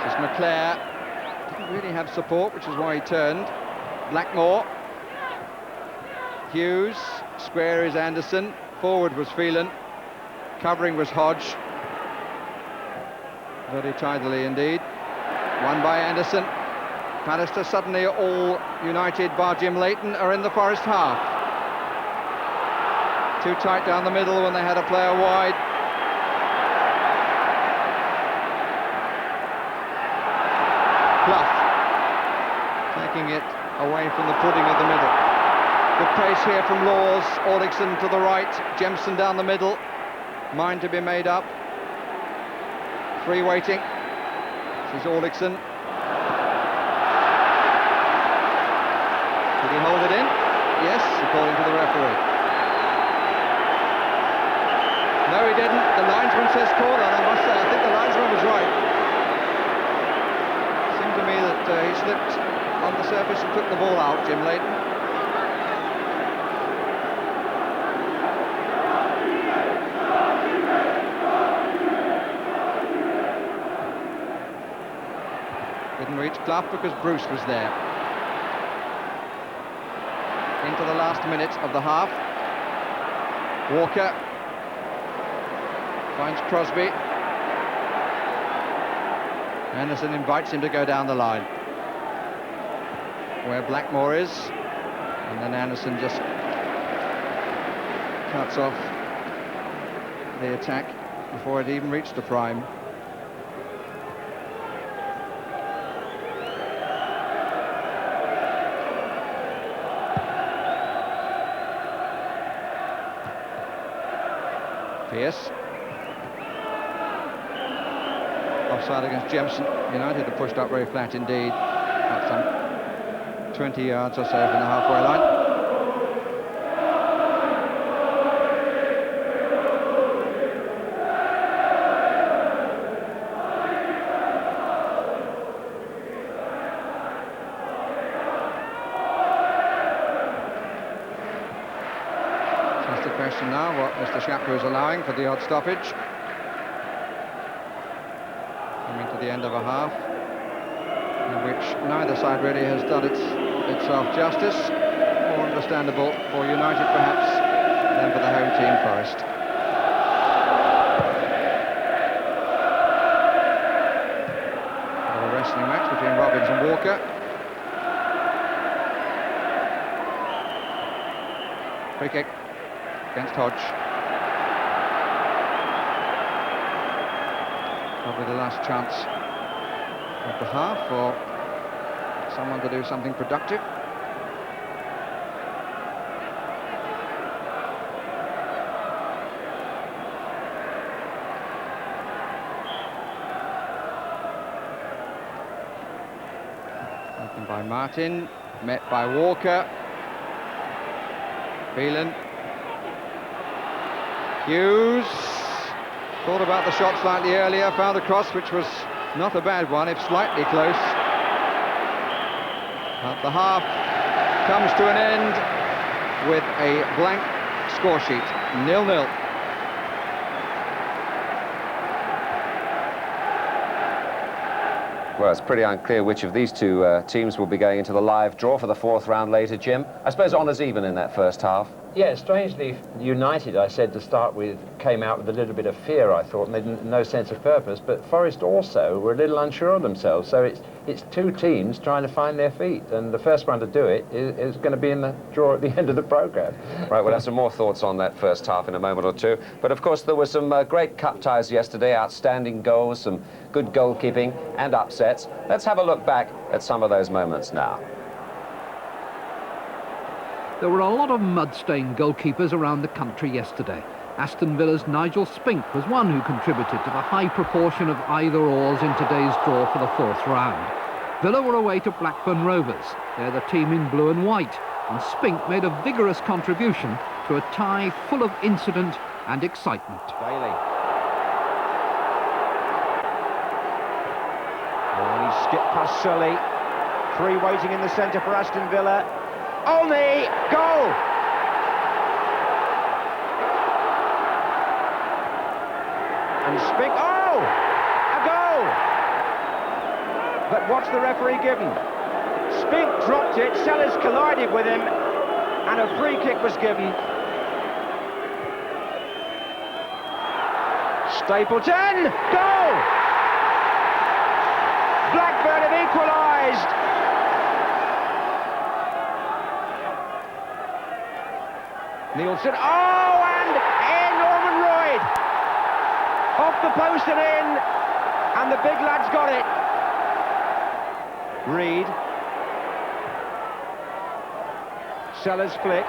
Speaker 5: This is Leclerc. Didn't really have support, which is why he turned. Blackmore. Hughes. Square is Anderson. Forward was Phelan. Covering was Hodge. Very tidily indeed. Won by Anderson. Pallister suddenly all United bar Jim Leighton are in the Forest half. Too tight down the middle when they had a player wide. Clough taking it away from the pudding of the middle. Good pace here from Laws. Aldickson to the right. Jemson down the middle. Mind to be made up. Free waiting. This is Aldickson. Did he hold it in? Yes, according to the referee. No, he didn't. The linesman says corner, and I must say, I think the linesman was right. It seemed to me that he slipped on the surface and took the ball out, Jim Leighton. Didn't reach Clough because Bruce was there. Into the last minute of the half. Walker finds Crosby. Anderson invites him to go down the line where Blackmore is, and then Anderson just cuts off the attack before it even reached the prime. Pearce. Offside against Jemson. United have pushed up very flat indeed. At some 20 yards or so from the halfway line. Just a question now what Mr. Shapper is allowing for the odd stoppage. Coming to the end of a half in which neither side really has done itself justice. More understandable for United perhaps than for the home team, Forest. A wrestling match between Robbins and Walker. Free kick against Hodge. Probably the last chance of the half for someone to do something productive. Taken by Martin, met by Walker. Phelan. Hughes. Thought about the shot slightly earlier, found a cross which was not a bad one, if slightly close. But the half comes to an end with a blank score sheet, 0-0.
Speaker 3: Well, it's pretty unclear which of these two teams will be going into the live draw for the fourth round later, Jim. I suppose honours even in that first half.
Speaker 4: Yeah, strangely, United, I said to start with, came out with a little bit of fear, I thought, made no sense of purpose, but Forest also were a little unsure of themselves, so it's two teams trying to find their feet, and the first one to do it is going to be in the draw at the end of the programme.
Speaker 3: Right, we'll have some more thoughts on that first half in a moment or two, but of course there were some great cup ties yesterday, outstanding goals, some good goalkeeping and upsets. Let's have a look back at some of those moments now.
Speaker 6: There were a lot of mud-stained goalkeepers around the country yesterday. Aston Villa's Nigel Spink was one who contributed to the high proportion of either-ors in today's draw for the fourth round. Villa were away to Blackburn Rovers. They're the team in blue and white, and Spink made a vigorous contribution to a tie full of incident and excitement.
Speaker 2: Bailey. Oh, he skipped past Sully. Three waiting in the centre for Aston Villa. Olney, goal! And Spink, oh! A goal! But what's the referee given? Spink dropped it, Sellers collided with him, and a free kick was given. Stapleton, goal! Blackburn have equalised. Nielsen, oh, and in Norman Royd! Off the post and in, and the big lad's got it. Reed. Sellers flick,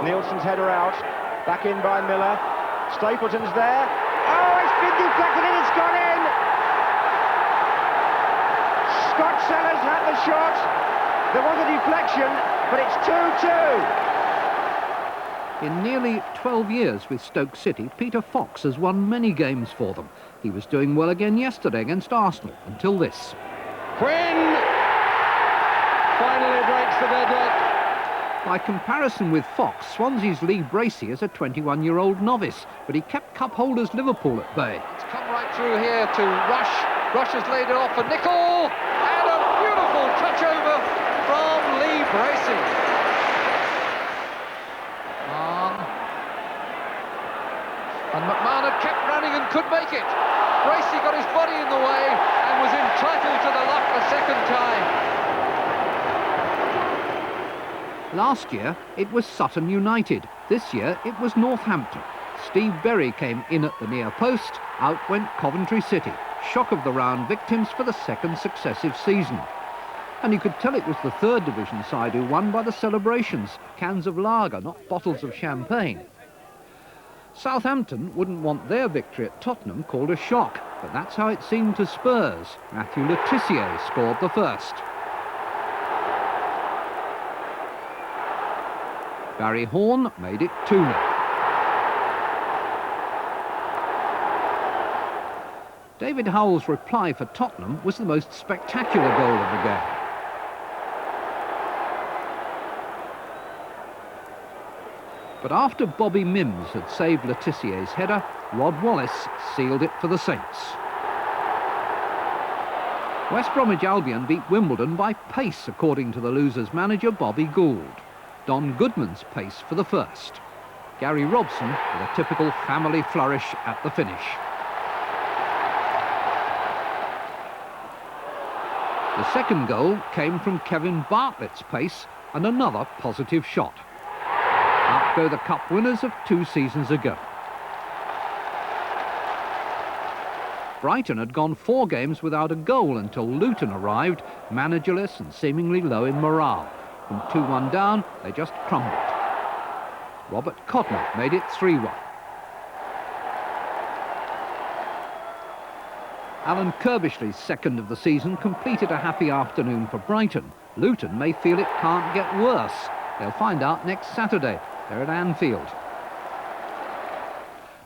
Speaker 2: Nielsen's header out, back in by Miller. Stapleton's there. Oh, it's been deflected and it's gone in! Scott Sellers had the shot. There was a deflection, but it's 2-2.
Speaker 6: In nearly 12 years with Stoke City, Peter Fox has won many games for them. He was doing well again yesterday against Arsenal, until this.
Speaker 5: Quinn finally breaks the deadlock.
Speaker 6: By comparison with Fox, Swansea's Lee Bracey is a 21-year-old novice, but he kept cup holders Liverpool at bay.
Speaker 7: It's come right through here to Rush. Rush has laid it off for Nicol, and a beautiful touch over from Lee Bracey. And McMahon had kept running and could make it. Bracey got his body in the way and was entitled to the luck the second time.
Speaker 6: Last year, it was Sutton United. This year, it was Northampton. Steve Berry came in at the near post, out went Coventry City. Shock of the round victims for the second successive season. And you could tell it was the third division side who won by the celebrations. Cans of lager, not bottles of champagne. Southampton wouldn't want their victory at Tottenham called a shock, but that's how it seemed to Spurs. Matthew Le Tissier scored the first. Barry Horn made it 2-0. David Howell's reply for Tottenham was the most spectacular goal of the game. But after Bobby Mims had saved Le Tissier's header, Rod Wallace sealed it for the Saints. West Bromwich Albion beat Wimbledon by pace, according to the losers' manager Bobby Gould. Don Goodman's pace for the first. Gary Robson with a typical family flourish at the finish. The second goal came from Kevin Bartlett's pace and another positive shot. Out go the cup winners of 2 seasons ago. Brighton had gone 4 games without a goal until Luton arrived, managerless and seemingly low in morale. From 2-1 down, they just crumbled. Robert Codner made it 3-1. Alan Kirbishley's second of the season completed a happy afternoon for Brighton. Luton may feel it can't get worse. They'll find out next Saturday. They're at Anfield.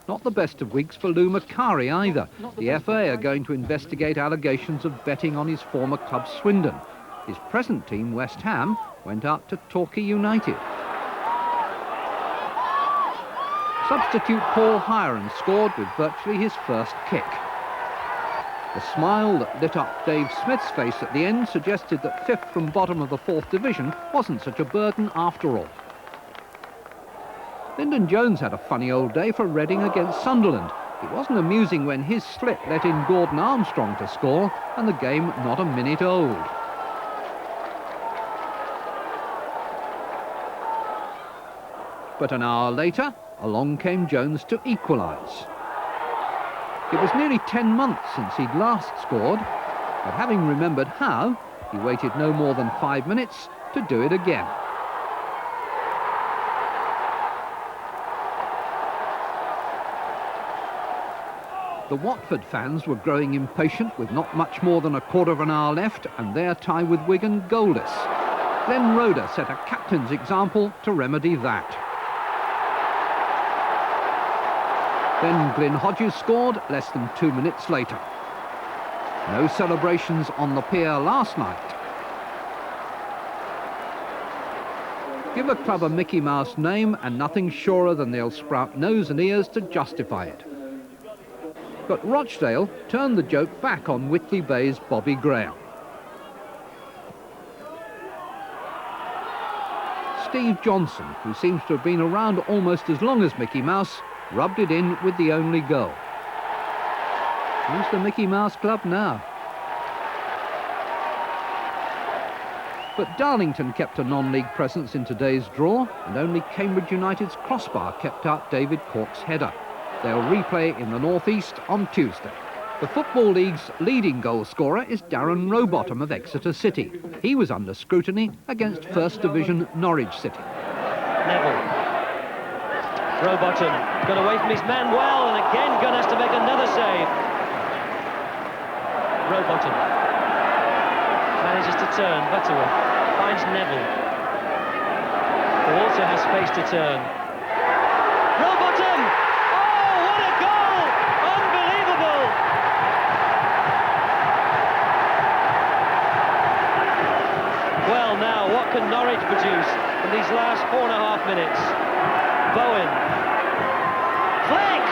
Speaker 6: Not the best of weeks for Lou Macari either. The FA are going to investigate allegations of betting on his former club Swindon. His present team, West Ham, went out to Torquay United. Substitute Paul Hiron scored with virtually his first kick. The smile that lit up Dave Smith's face at the end suggested that 5th from bottom of the 4th division wasn't such a burden after all. Lyndon Jones had a funny old day for Reading against Sunderland. It wasn't amusing when his slip let in Gordon Armstrong to score, and the game not a minute old. But an hour later, along came Jones to equalise. It was nearly 10 months since he'd last scored, but having remembered how, he waited no more than 5 minutes to do it again. The Watford fans were growing impatient with not much more than a quarter of an hour left and their tie with Wigan goalless. Glenn Roeder set a captain's example to remedy that. Then Glyn Hodges scored less than 2 minutes later. No celebrations on the pier last night. Give a club a Mickey Mouse name and nothing surer than they'll sprout nose and ears to justify it. But Rochdale turned the joke back on Whitley Bay's Bobby Graham. Steve Johnson, who seems to have been around almost as long as Mickey Mouse, rubbed it in with the only goal. Who's the Mickey Mouse Club now? But Darlington kept a non-league presence in today's draw, and only Cambridge United's crossbar kept out David Cork's header. They'll replay in the North East on Tuesday. The Football League's leading goal scorer is Darren Rowbottom of Exeter City. He was under scrutiny against First Division Norwich City.
Speaker 8: Neville. Rowbottom got away from his man well, and again Gunn has to make another save. Rowbottom manages to turn. Butterworth finds Neville, who also has space to turn. Rowbottom! Oh, what a goal! Unbelievable! Well, now, what can Norwich produce in these last 4.5 minutes? Bowen. Flick!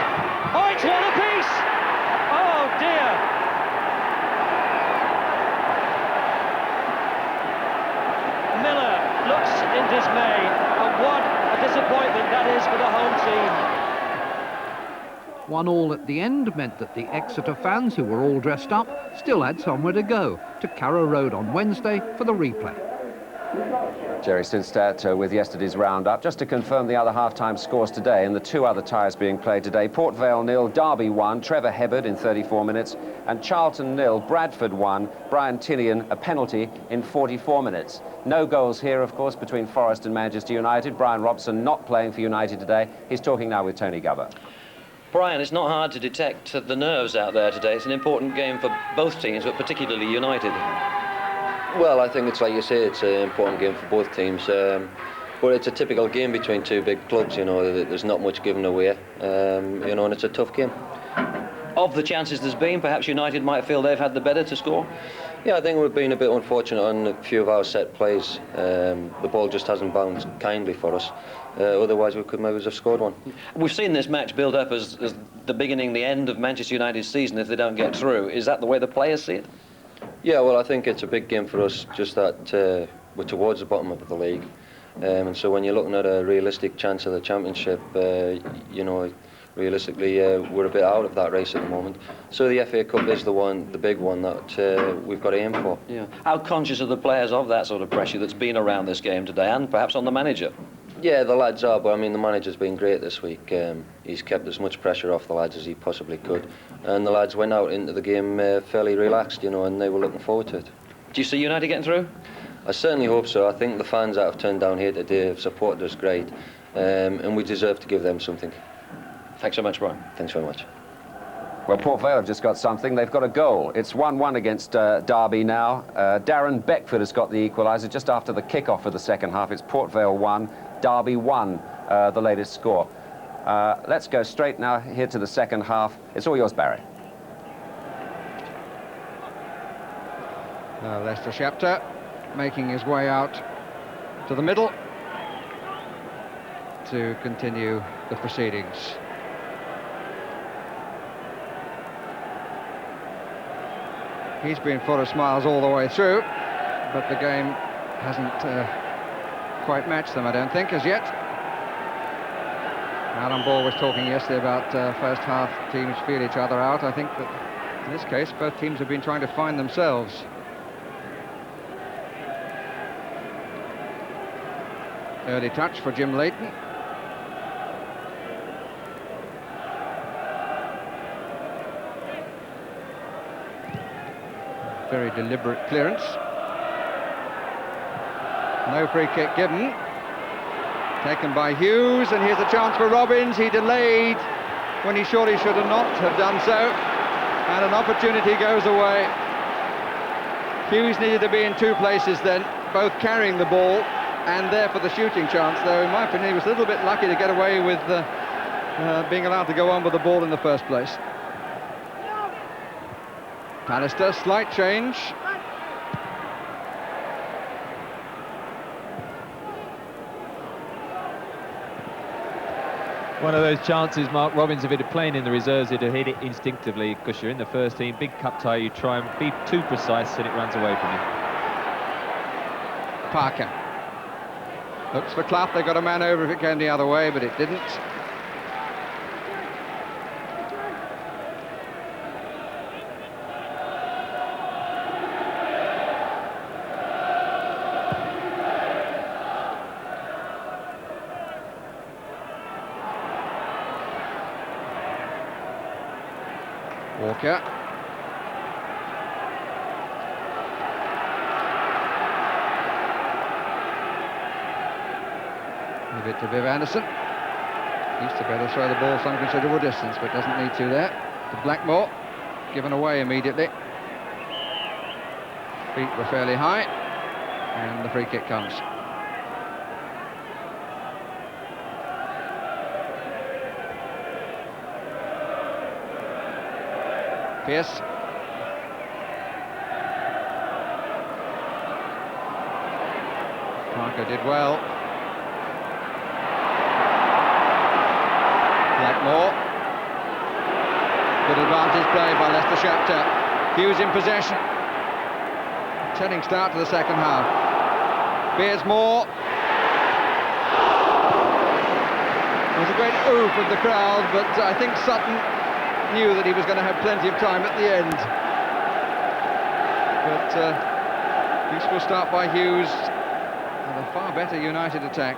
Speaker 8: Oh, it's one apiece! Oh, dear! Miller looks in dismay, and what a disappointment that is for the home team.
Speaker 6: 1-1 at the end meant that the Exeter fans, who were all dressed up, still had somewhere to go, to Carrow Road on Wednesday for the replay.
Speaker 3: Jerry Sinstadt with yesterday's roundup. Just to confirm the other half-time scores today and the two other ties being played today: Port Vale 0, Derby 1, Trevor Hebbard in 34 minutes, and Charlton 0, Bradford 1, Brian Tinian a penalty in 44 minutes. No goals here, of course, between Forest and Manchester United. Brian Robson not playing for United today. He's talking now with Tony Gubber.
Speaker 9: Brian, it's not hard to detect the nerves out there today. It's an important game for both teams, but particularly United.
Speaker 10: Well, I think it's like you say, it's an important game for both teams. But it's a typical game between two big clubs, you know, there's not much given away, you know, and it's a tough game.
Speaker 9: Of the chances there's been, perhaps United might feel they've had the better to score?
Speaker 10: Yeah, I think we've been a bit unfortunate on a few of our set plays. The ball just hasn't bounced kindly for us. Otherwise, we could maybe have scored one.
Speaker 9: We've seen this match build up as the beginning, the end of Manchester United's season if they don't get through. Is that the way the players see it?
Speaker 10: Yeah, well, I think it's a big game for us, just that we're towards the bottom of the league. And so when you're looking at a realistic chance of the championship, you know, realistically, we're a bit out of that race at the moment. So the FA Cup is the big one that we've got to aim for.
Speaker 9: Yeah. How conscious are the players of that sort of pressure that's been around this game today, and perhaps on the manager?
Speaker 10: Yeah, the lads are, but I mean, the manager's been great this week. He's kept as much pressure off the lads as he possibly could. And the lads went out into the game fairly relaxed, you know, and they were looking forward to it.
Speaker 9: Do you see United getting through?
Speaker 10: I certainly hope so. I think the fans that have turned down here today have supported us great, and we deserve to give them something.
Speaker 9: Thanks so much, Brian.
Speaker 10: Thanks very much.
Speaker 3: Well, Port Vale have just got something. They've got a goal. It's 1-1 against Derby now. Darren Beckford has got the equaliser just after the kick-off of the second half. It's Port Vale 1, Derby 1, the latest score. Let's go straight now here to the second half. It's all yours, Barry.
Speaker 5: Lester Shapter making his way out to the middle to continue the proceedings. He's been full of smiles all the way through, but the game hasn't quite matched them, I don't think, as yet. Alan Ball was talking yesterday about first half teams feel each other out. I think that in this case both teams have been trying to find themselves. Early touch for Jim Leighton. Very deliberate clearance. No free kick given. Taken by Hughes, and here's a chance for Robbins. He delayed when he surely should have not have done so. And an opportunity goes away. Hughes needed to be in two places then, both carrying the ball and there for the shooting chance, though in my opinion he was a little bit lucky to get away with being allowed to go on with the ball in the first place. Pallister, slight change.
Speaker 1: One of those chances, Mark Robbins, if he'd have playing in the reserves, he'd have hit it instinctively, because you're in the first team, big cup tie, you try and be too precise and it runs away from you.
Speaker 5: Parker. Looks for Clough, they got a man over if it came the other way, but it didn't. Walker. Leave it to Viv Anderson. Used to better throw the ball some considerable distance, but doesn't need to there. To Blackmore. Given away immediately. Feet were fairly high. And the free kick comes. Pearce. Parker did well. Blackmore. Good advantage play by Leicester Shakhtar. Hughes in possession. Telling start to the second half. Beersmore. There was a great oof of the crowd, but I think Sutton knew that he was going to have plenty of time at the end. But useful start by Hughes and a far better United attack.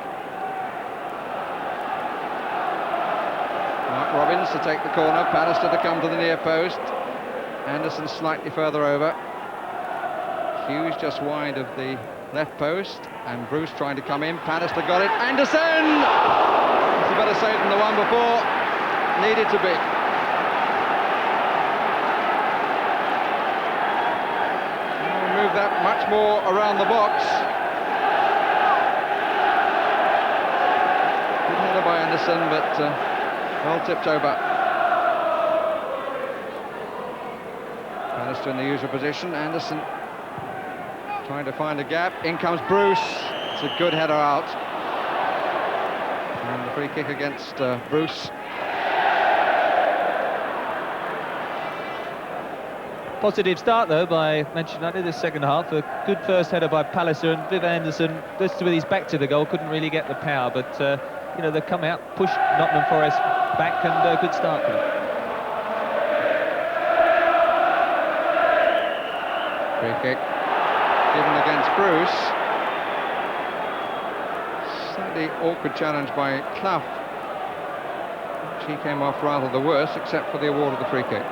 Speaker 5: Mark Robbins to take the corner, Pallister to come to the near post. Anderson slightly further over. Hughes just wide of the left post, and Bruce trying to come in. Pallister got it. Anderson! It's a better save than the one before. Needed to be. Move that much more around the box. Good header by Anderson, but well tipped over. Pallister in the usual position. Anderson trying to find a gap. In comes Bruce. It's a good header out. And the free kick against Bruce.
Speaker 1: Positive start, though, by Manchester United this second half. A good first header by Pallister, and Viv Anderson, just with his back to the goal, couldn't really get the power. But, you know, they've come out, pushed Nottingham Forest back, and a good start for them.
Speaker 5: Free kick given against Bruce. Slightly awkward challenge by Clough. He came off rather the worse, except for the award of the free kick.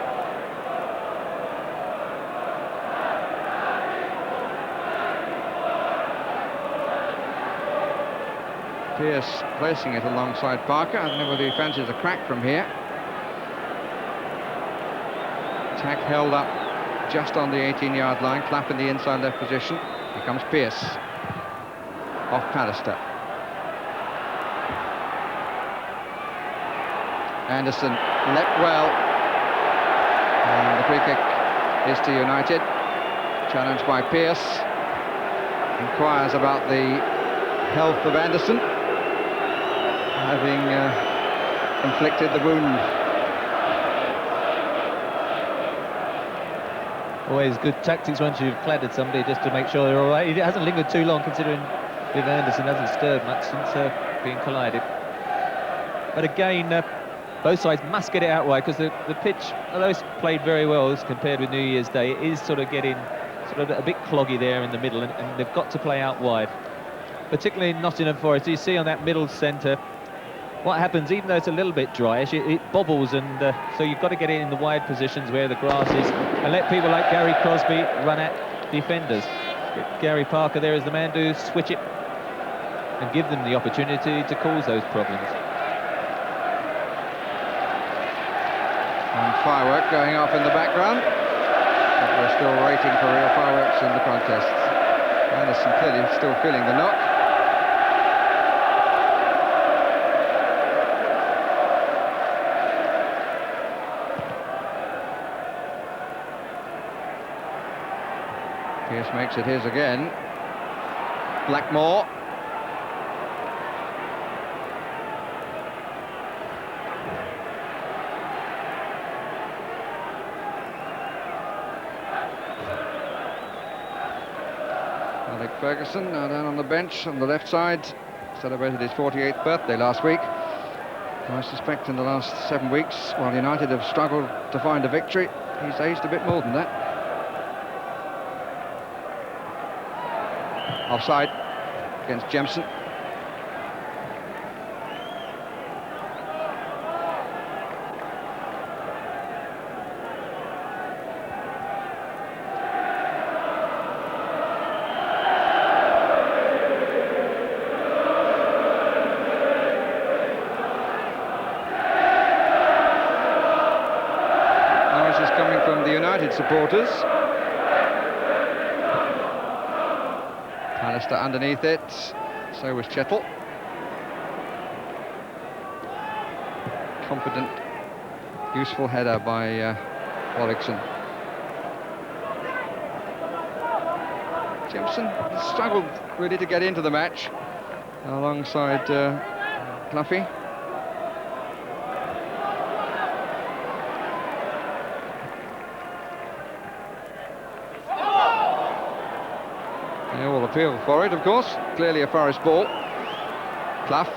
Speaker 5: Pearce placing it alongside Parker. I don't know whether he fancies a crack from here. Attack held up just on the 18-yard line. Clough in the inside left position. Here comes Pearce. Off Pallister. Anderson leapt well. And the free kick is to United. Challenged by Pearce. Inquires about the health of Anderson, having inflicted the wound.
Speaker 1: Always good tactics once you've clattered somebody, just to make sure they're all right. It hasn't lingered too long, considering Viv Anderson hasn't stirred much since being collided. But again, both sides must get it out wide, because the pitch, although it's played very well as compared with New Year's Day, it is sort of getting a bit cloggy there in the middle, and they've got to play out wide. Particularly in Nottingham Forest, you see on that middle centre, what happens, even though it's a little bit dryish, it bobbles, and so you've got to get it in the wide positions where the grass is, and let people like Gary Crosby run at defenders. Get Gary Parker there as the man to switch it and give them the opportunity to cause those problems.
Speaker 5: And firework going off in the background. But we're still waiting for real fireworks in the contests. Anderson clearly still feeling the knock. Pearce makes it his again. Blackmore. Alec Ferguson now down on the bench on the left side. Celebrated his 48th birthday last week. I suspect in the last 7 weeks, while United have struggled to find a victory, he's aged a bit more than that. Offside against Jemson. Noise is coming from the United supporters. Alistair underneath it, so was Chettle. Confident, useful header by Warwickson. Jemson struggled really to get into the match alongside Cloughie. They all appeal for it, of course. Clearly a Forest ball. Clough.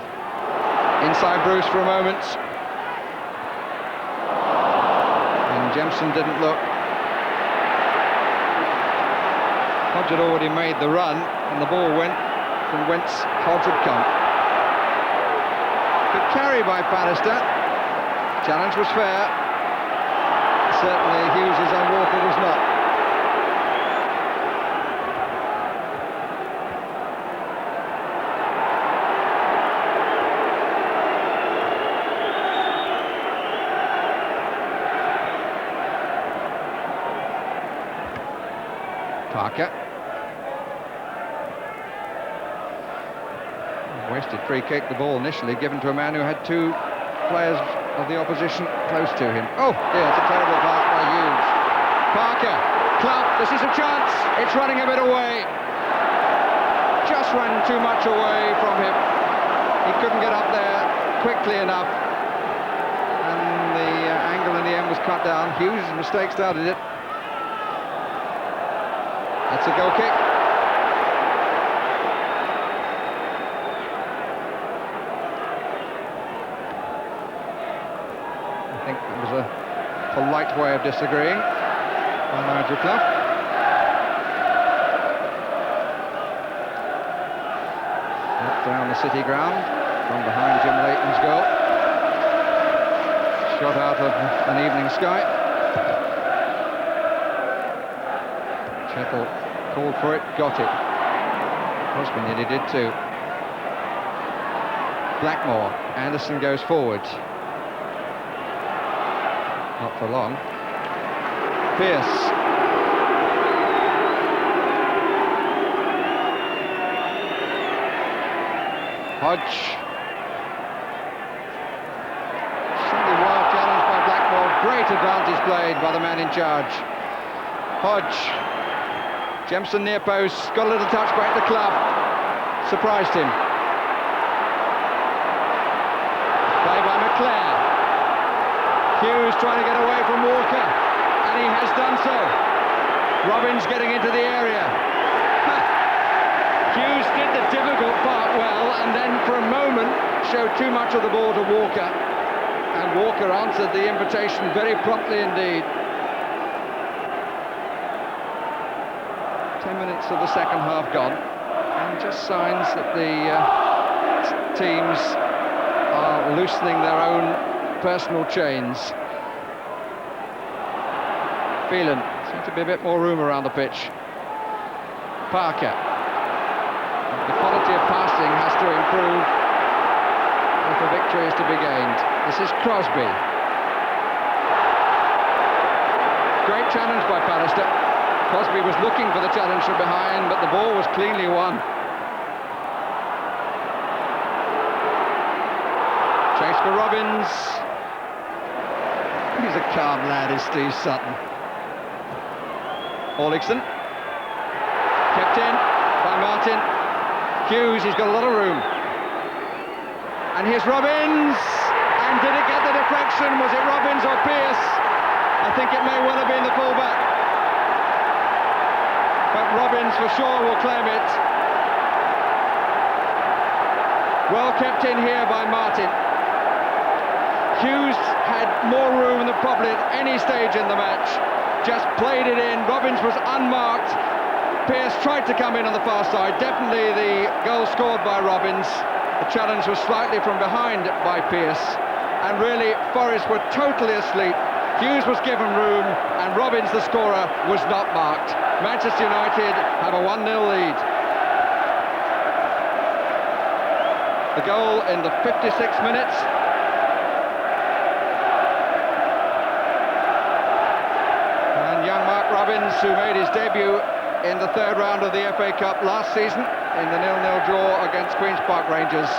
Speaker 5: Inside Bruce for a moment. And Jemson didn't look. Hodge had already made the run, and the ball went from whence Hodge had come. Good carry by Pallister. Challenge was fair. Certainly Hughes' on Walker was not. Parker. Wasted free kick, the ball initially given to a man who had 2 players of the opposition close to him. Oh, yeah, it's a terrible pass by Hughes. Parker, Clough, this is a chance. It's running a bit away. Just ran too much away from him. He couldn't get up there quickly enough. And the angle in the end was cut down. Hughes' mistake started it. That's a goal kick. I think it was a polite way of disagreeing by Nigel Clough. Up down the City ground from behind Jim Leighton's goal. Shot out of an evening sky. Chettle called for it, got it. Osman nearly did too. Blackmore, Anderson goes forward. Not for long. Pearce. Hodge. Slightly wild challenge by Blackmore. Great advantage played by the man in charge. Hodge. Jemson near post, got a little touch back to Clough. Surprised him. Play by McClare. Hughes trying to get away from Walker, and he has done so. Robbins getting into the area. Hughes did the difficult part well, and then for a moment showed too much of the ball to Walker. And Walker answered the invitation very promptly indeed. 10 minutes of the second half gone, and just signs that the teams are loosening their own personal chains. Phelan, seems to be a bit more room around the pitch. Parker. The quality of passing has to improve if a victory is to be gained. This is Crosby. great challenge by Pallister. Crosby was looking for the challenge from behind, but the ball was cleanly won. Chase for Robbins. He's a calm lad, is Steve Sutton. Orlickson. Kept in by Martin. Hughes, he's got a lot of room. And here's Robbins. And did it get the deflection? Was it Robbins or Pearce? I think it may well have been the fullback. But Robbins for sure will claim it. Well kept in here by Martin. Hughes had more room than probably at any stage in the match. Just played it in. Robbins was unmarked. Pearce tried to come in on the far side. Definitely the goal scored by Robbins. The challenge was slightly from behind by Pearce. And really, Forest were totally asleep. Hughes was given room, and Robbins, the scorer, was not marked. Manchester United have a 1-0 lead. The goal in the 56 minutes. And young Mark Robbins, who made his debut in the third round of the FA Cup last season in the 0-0 draw against Queen's Park Rangers,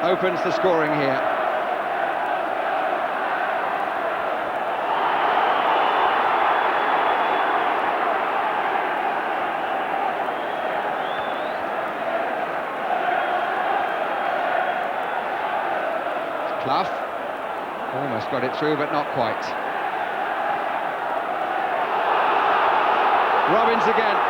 Speaker 5: opens the scoring here. Clough almost got it through, but not quite. Robbins again.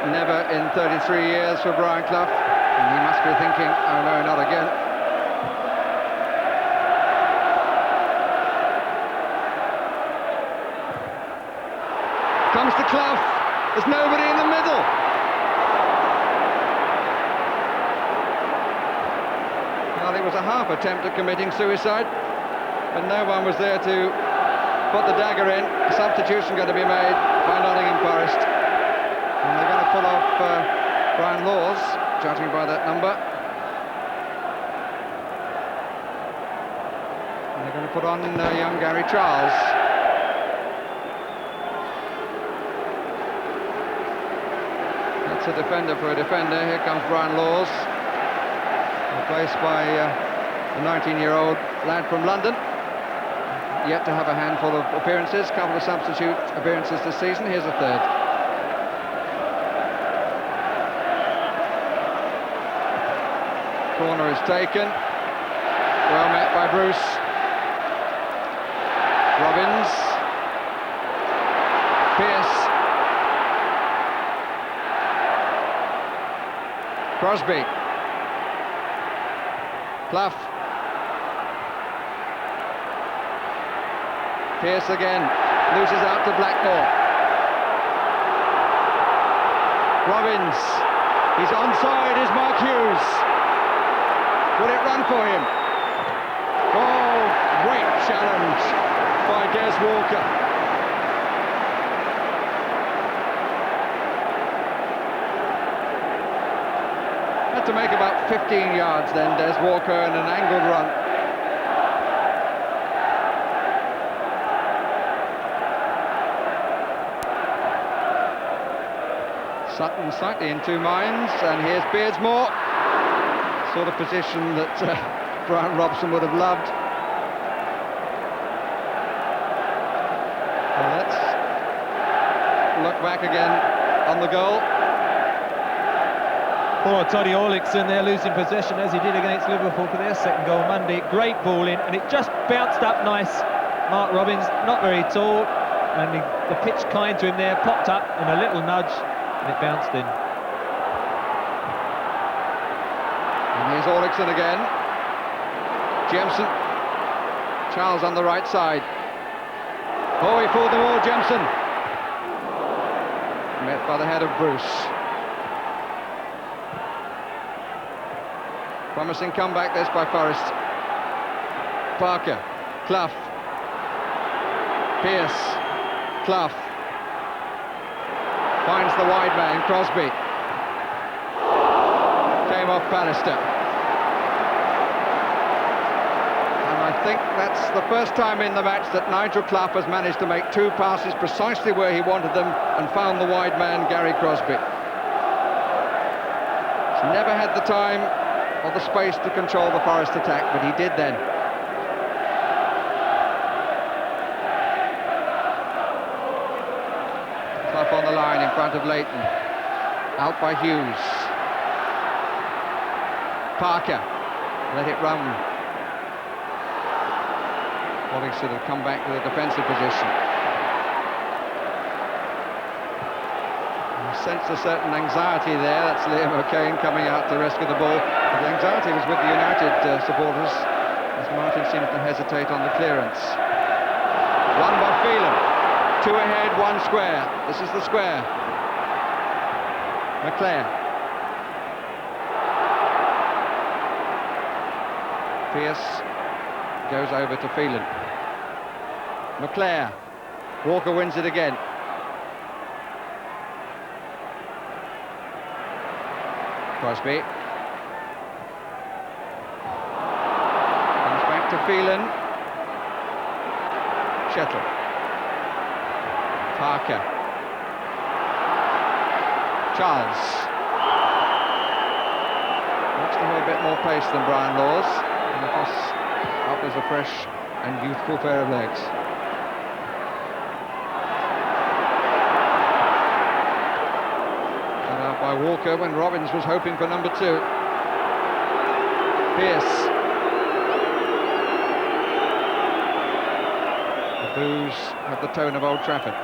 Speaker 5: Never in 33 years for Brian Clough, and he must be thinking, oh no, not again. Comes to Clough, there's nobody in the middle. Well, it was a half attempt at committing suicide, but no one was there to put the dagger in. A substitution going to be made by Nottingham Forest. And they're going to pull off Brian Laws, judging by that number. And they're going to put on young Gary Charles. That's a defender for a defender. Here comes Brian Laws, replaced by a 19-year-old lad from London. Yet to have a handful of appearances, couple of substitute appearances this season. Here's a third. Corner is taken. Well met by Bruce. Robbins. Pearce. Crosby. Clough. Pearce again. Loses out to Blackmore. Robbins. He's onside, is Mark Hughes. Will it run for him? Oh, great challenge by Des Walker. Had to make about 15 yards then, Des Walker, in an angled run. Sutton slightly in two minds, and here's Beardsmore. Sort of position that Brian Robson would have loved. Well, let's look back again on the goal.
Speaker 1: Poor Toddy Orlickson there, losing possession as he did against Liverpool for their second goal Monday. Great ball in, and it just bounced up nice. Mark Robbins, not very tall, and the pitch kind to him there, popped up and a little nudge, and it bounced in.
Speaker 5: And here's Orlickson again. Jemson. Charles on the right side. Oh, he fooled them all, Jemson. Met by the head of Bruce. Promising comeback this by Forest. Parker, Clough, Pearce, Clough, finds the wide man, Crosby. Came off Pallister. And I think that's the first time in the match that Nigel Clough has managed to make two passes precisely where he wanted them and found the wide man, Gary Crosby. He's never had the time or the space to control the Forest attack, but he did then. Clough on the line in front of Leighton. Out by Hughes. Parker, let it run. Wallace should have come back to the defensive position. I sensed a certain anxiety there. That's Liam O'Kane coming out to rescue the ball. But the anxiety was with the United supporters, as Martin seemed to hesitate on the clearance. One by Phelan. Two ahead, one square. This is the square. McClare. Pearce goes over to Phelan. McClare. Walker wins it again. Crosby. Comes back to Phelan. Shettle. Parker. Charles. Looks to have a bit more pace than Brian Laws. And of course, offers a fresh and youthful pair of legs. Cut out by Walker when Robbins was hoping for number 2. Pearce. The boos have the tone of Old Trafford.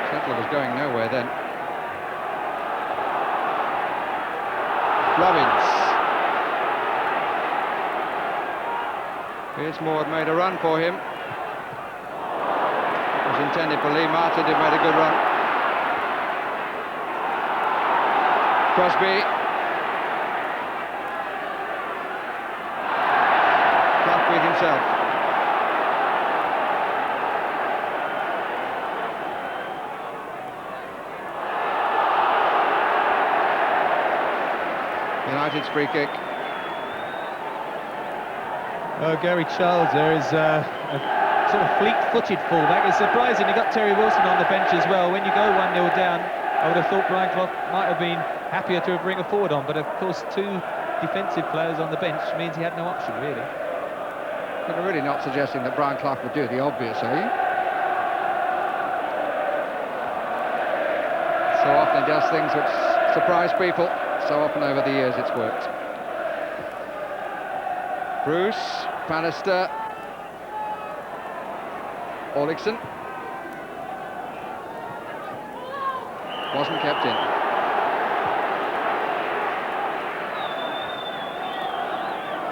Speaker 5: Shettle was going nowhere then. Robbins. Beardsmore had made a run for him. It was intended for Lee Martin, who made a good run. Crosby. Clough with himself. United's free kick.
Speaker 1: Gary Charles there is a sort of fleet-footed fullback. It's surprising he got Terry Wilson on the bench as well. When you go 1-0 down, I would have thought Brian Clough might have been happier to bring a forward on, but of course 2 defensive players on the bench means he had no option, really.
Speaker 5: But you're really not suggesting that Brian Clough would do the obvious, are you? So often he does things which surprise people. So often over the years it's worked. Bruce, Pallister, Orlickson. Wasn't kept in.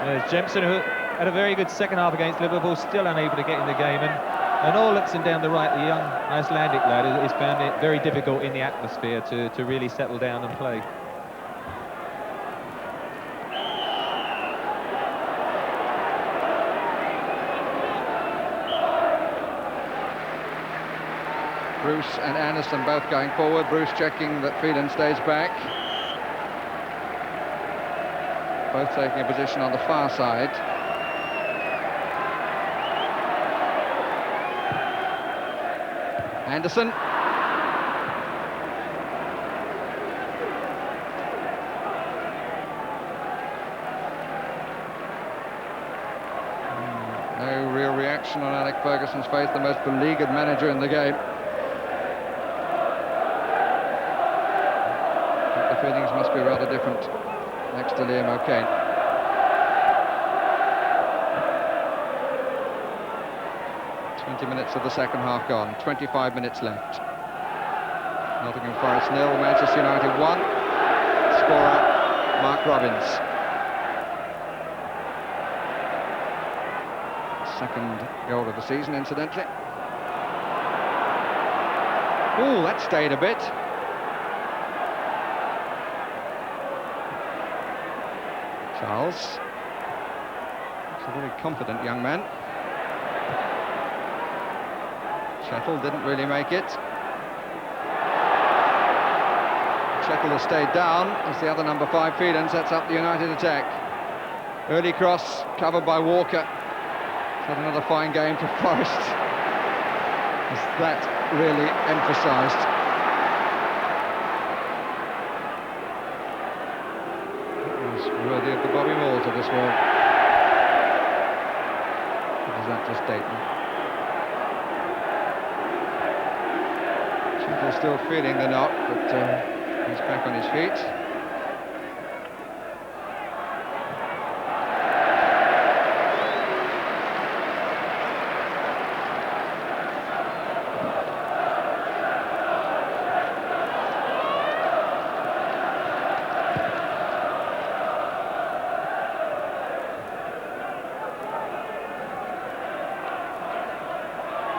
Speaker 1: There's Jemson, who had a very good second half against Liverpool, still unable to get in the game. And Orlickson down the right, the young Icelandic lad, has found it very difficult in the atmosphere to really settle down and play.
Speaker 5: Bruce and Anderson both going forward. Bruce checking that Phelan stays back. Both taking a position on the far side. Anderson. No real reaction on Alec Ferguson's face, the most beleaguered manager in the game. The feelings must be rather different next to Liam O'Kane. Minutes of the second half gone, 25 minutes left. Nottingham Forest 0, Manchester United 1. Scorer, Mark Robbins. Second goal of the season, incidentally. Ooh, that stayed a bit. Charles. He's a very confident young man. Chettle didn't really make it. Chettle has stayed down as the other number 5 Phelan sets up the United attack. Early cross covered by Walker. Had another fine game for Forest. Is that really emphasised? It was worthy of the Bobby Moores of this world. Or is that just Dayton? Chettle's still feeling the knock, but he's back on his feet.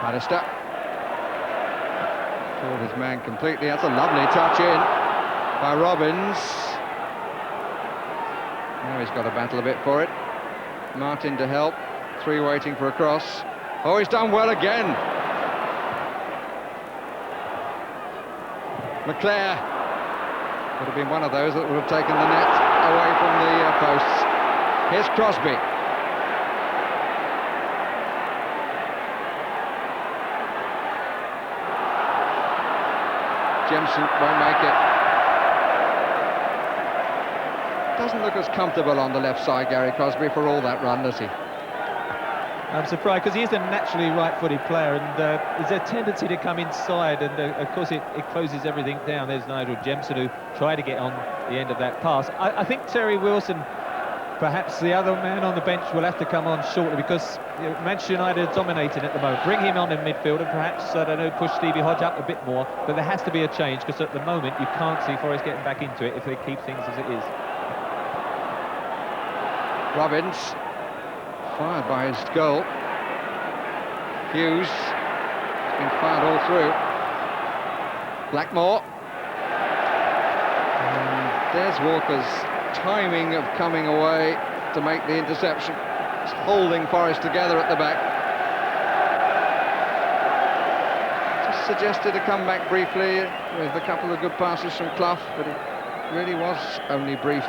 Speaker 5: Alistair pulled his man completely. That's a lovely touch in by Robbins. Now he's got to battle a bit for it. Martin to help. 3 waiting for a cross. Oh, he's done well again. McClare would have been one of those that would have taken the net away from the posts. Here's Crosby. Jemson won't make it. Doesn't look as comfortable on the left side, Gary Crosby, for all that run, does he?
Speaker 1: I'm surprised, because he is a naturally right-footed player, and there's a tendency to come inside, and of course it closes everything down. There's Nigel Jemson, who tried to get on the end of that pass. I think Terry Wilson, perhaps the other man on the bench, will have to come on shortly, because Manchester United are dominating at the moment. Bring him on in midfield and perhaps, I don't know, push Stevie Hodge up a bit more, but there has to be a change, because at the moment you can't see Forest getting back into it if they keep things as it is.
Speaker 5: Robbins, fired by his goal. Hughes has been fired all through. Blackmore. And there's Walker's timing of coming away to make the interception. It's holding Forest together at the back. Just suggested a comeback briefly with a couple of good passes from Clough, but it really was only brief.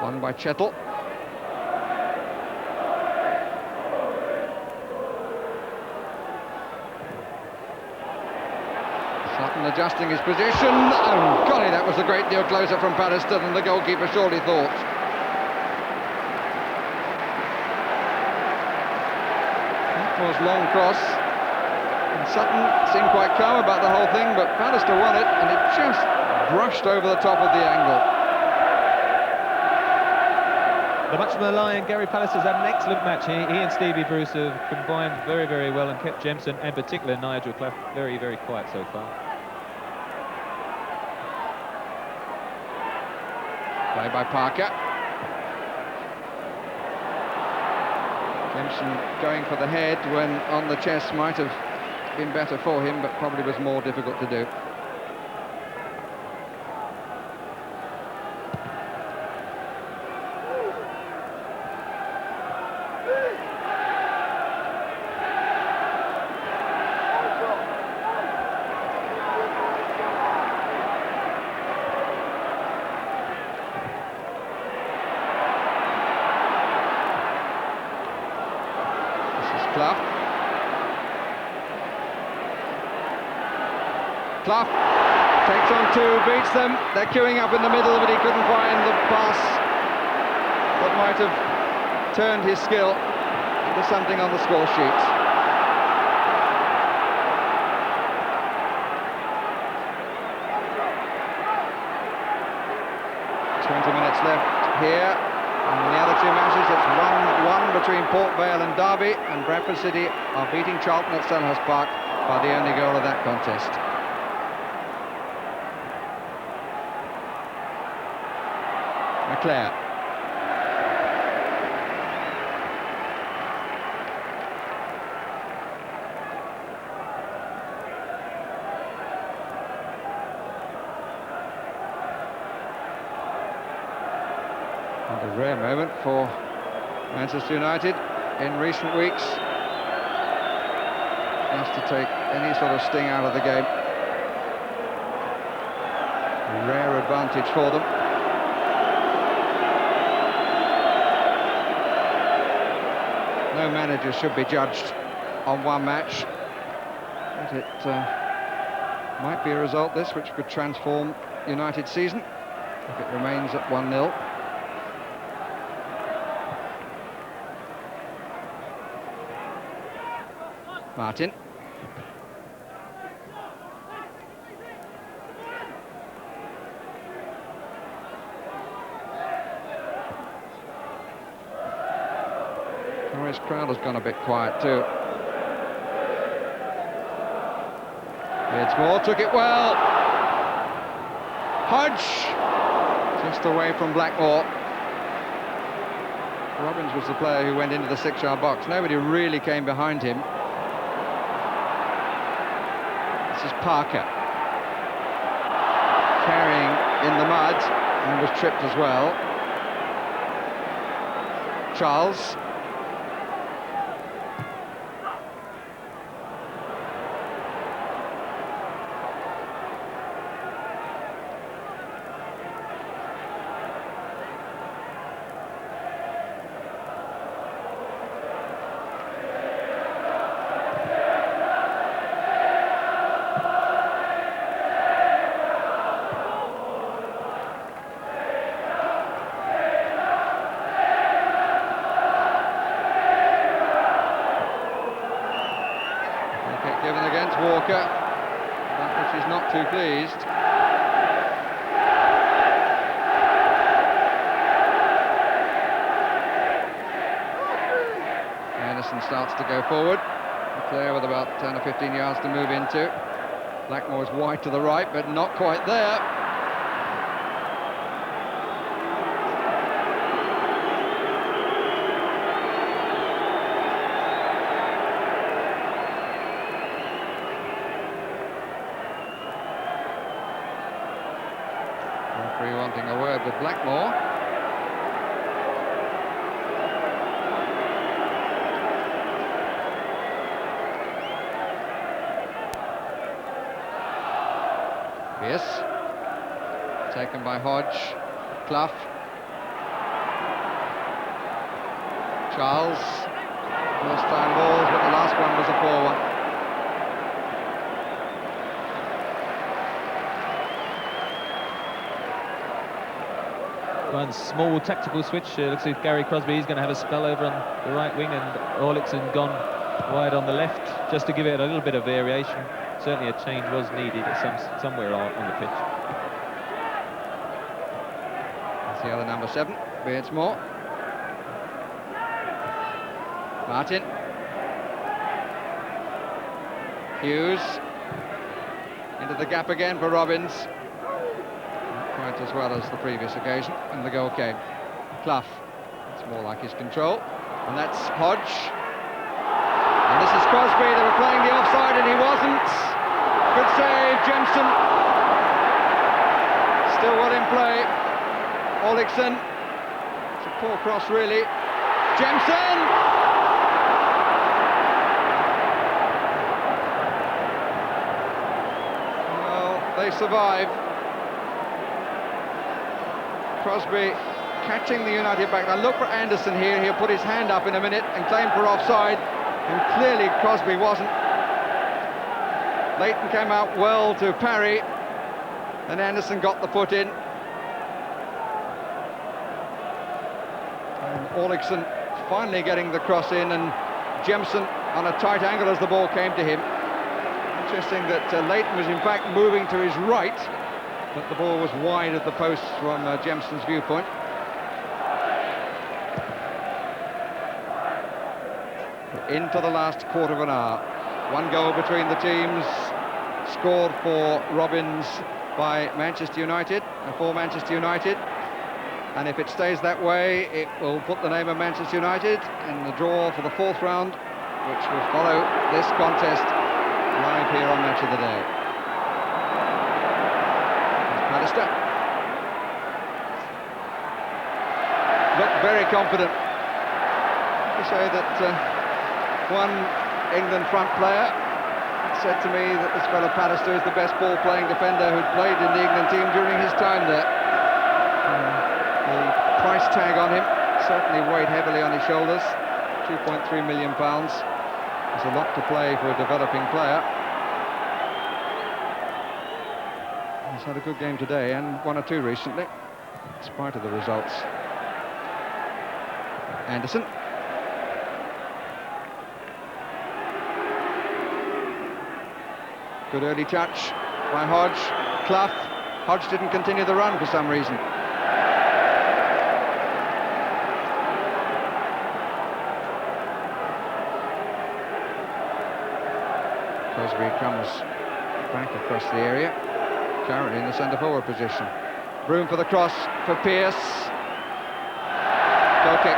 Speaker 5: Won by Chettle. Sutton adjusting his position. Oh, golly, that was a great deal closer from Patterson than the goalkeeper surely thought. That was long cross. And Sutton seemed quite calm about the whole thing, but Patterson won it, and it just brushed over the top of the angle.
Speaker 1: But much from the line, Gary Pallister's had an excellent match. He and Stevie Bruce have combined very, very well and kept Jemson, and particularly Nigel Clough, very, very quiet so far.
Speaker 5: Play by Parker. Jemson going for the head when on the chest might have been better for him, but probably was more difficult to do. Clough takes on 2, beats them. They're queuing up in the middle, but he couldn't find the pass that might have turned his skill into something on the score sheet. Minutes left here. And in the other 2 matches, it's 1-1 between Port Vale and Derby, and Bradford City are beating Charlton at Selhurst Park by the only goal of that contest. McClare. And a rare moment for Manchester United in recent weeks. Just to take any sort of sting out of the game. A rare advantage for them. No manager should be judged on one match, but it might be a result this which could transform United's season if it remains at 1-0. Martin. His crowd has gone a bit quiet too. Beardsmore took it well. Hodge just away from Blackmore. Robbins was the player who went into the 6-yard box. Nobody really came behind him. This is Parker carrying in the mud and was tripped as well. Charles. Given against Walker, about which he's not too pleased. Anderson starts to go forward. Clear with about 10 or 15 yards to move into. Blackmore's wide to the right, but not quite there. Referee wanting a word with Blackmore. Pierce. Taken by Hodge. Clough. Charles. First time balls, but the last one was a poor one.
Speaker 1: One small tactical switch. Looks like Gary Crosby is going to have a spell over on the right wing, and Orlickson gone wide on the left, just to give it a little bit of variation. Certainly a change was needed at somewhere on the pitch.
Speaker 5: That's the other number 7, Beardsmore. Martin. Hughes. Into the gap again for Robbins. Quite as well as the previous occasion, and the goal came. Clough, it's more like his control, and that's Hodge. And this is Crosby. They were playing the offside and he wasn't. Good save, Jemson. Still well in play. Orlickson. It's a poor cross, really. Jemson! Well, they survive. Crosby catching the United back. Now look for Anderson here. He'll put his hand up in a minute and claim for offside. And clearly Crosby wasn't. Leighton came out well to parry. And Anderson got the foot in. And Orlickson finally getting the cross in, and Jemson on a tight angle as the ball came to him. Interesting that Leighton was in fact moving to his right, but the ball was wide of the post from Jemson's viewpoint. Into the last quarter of an hour. One goal between the teams, scored for Robbins by Manchester United, for Manchester United. And if it stays that way, it will put the name of Manchester United in the draw for the 4th round, which will follow this contest live here on Match of the Day. Pallister. very confident. To say that one England front player said to me that this fellow Pallister is the best ball-playing defender who'd played in the England team during his time there. The price tag on him certainly weighed heavily on his shoulders. £2.3 million. There's a lot to play for a developing player. He's had a good game today and one or two recently, in spite of the results. Anderson. Good early touch by Hodge. Clough. Hodge didn't continue the run for some reason. Cosby comes back across the area, currently in the centre forward position. Room for the cross for Pearce. Goal kick.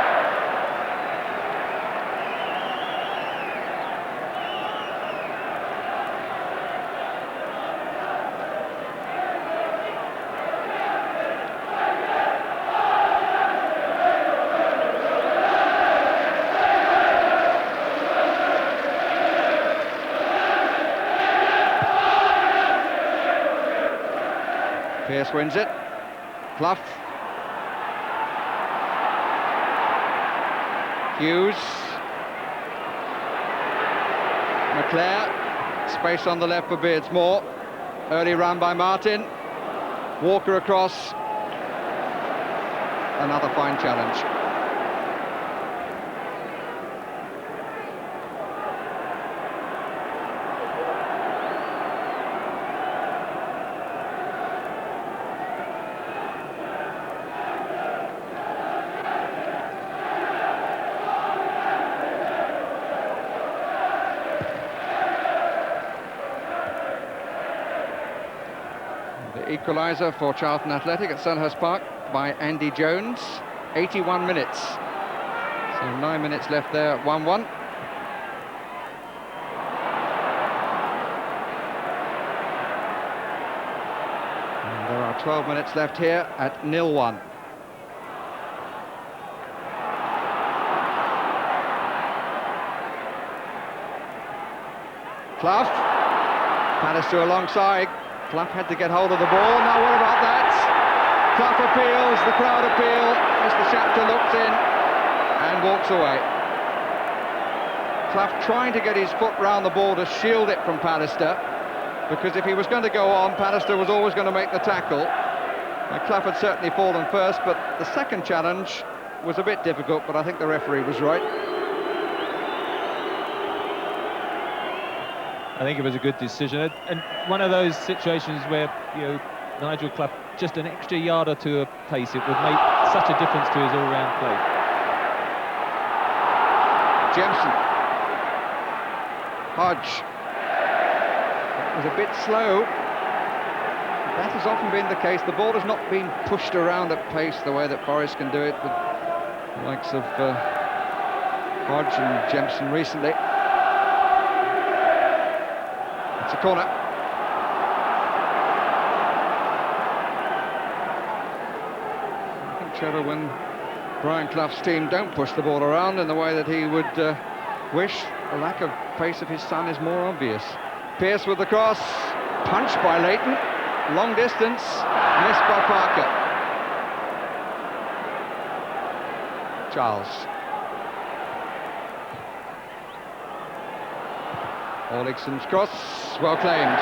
Speaker 5: Pearce wins it. Clough. Hughes. McClare. Space on the left for Beardsmore. Early run by Martin. Walker across. Another fine challenge. Equaliser for Charlton Athletic at Selhurst Park by Andy Jones. 81 minutes. So 9 minutes left there at 1-1. And there are 12 minutes left here at 0-1. Clough. Pallister alongside. Clough had to get hold of the ball. Now what about that? Clough appeals, the crowd appeal. Mr. Shapter looks in and walks away. Clough trying to get his foot round the ball to shield it from Pallister, because if he was going to go on, Pallister was always going to make the tackle. Clough had certainly fallen first, but the second challenge was a bit difficult, but I think the referee was right.
Speaker 1: I think it was a good decision, and one of those situations where, you know, Nigel Clough, just an extra yard or two of pace, it would make such a difference to his all-round play.
Speaker 5: Jemson. Hodge. It was a bit slow. That has often been the case. The ball has not been pushed around at pace the way that Forest can do it, with the likes of Hodge and Jemson recently. It's a corner. I think, Trevor, when Brian Clough's team don't push the ball around in the way that he would wish, the lack of pace of his son is more obvious. Pearce with the cross, punched by Leighton, long distance, missed by Parker. Charles. Orlickson's cross, well claimed.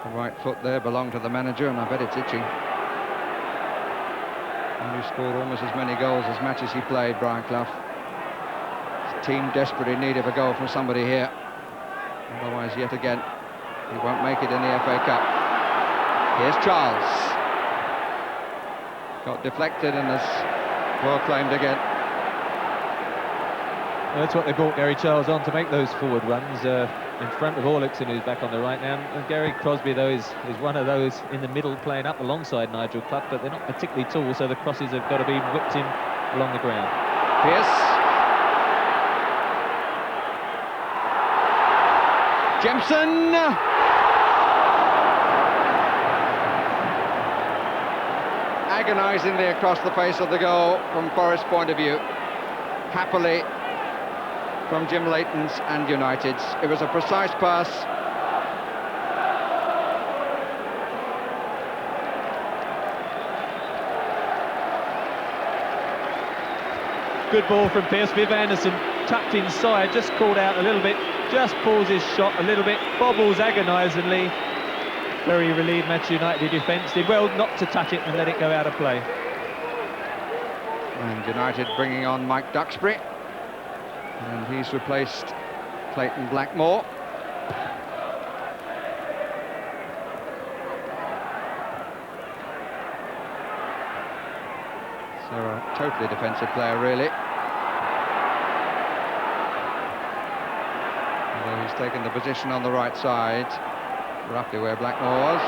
Speaker 5: The right foot there belonged to the manager, and I bet it's itching. And he scored almost as many goals as matches he played, Brian Clough. His team desperately in need of a goal from somebody here. Otherwise, yet again, he won't make it in the FA Cup. Here's Charles. Got deflected and is well claimed again.
Speaker 1: Well, that's what they brought Gary Charles on, to make those forward runs in front of Orlickson, who's back on the right now. And Gary Crosby, though, is one of those in the middle playing up alongside Nigel Clough, but they're not particularly tall, so the crosses have got to be whipped in along the ground.
Speaker 5: Pearce. Jemson! Agonisingly across the face of the goal from Forest's point of view. Happily from Jim Leighton's and United's. It was a precise pass.
Speaker 1: Good ball from Pearce. Viv Anderson tucked inside, just called out a little bit, just pulls his shot a little bit, bobbles agonisingly. Very relieved Manchester United defence. Did well not to touch it and let it go out of play.
Speaker 5: And United bringing on Mike Duxbury. And he's replaced Clayton Blackmore. So a totally defensive player, really. Although he's taken the position on the right side, roughly where Blackmore was.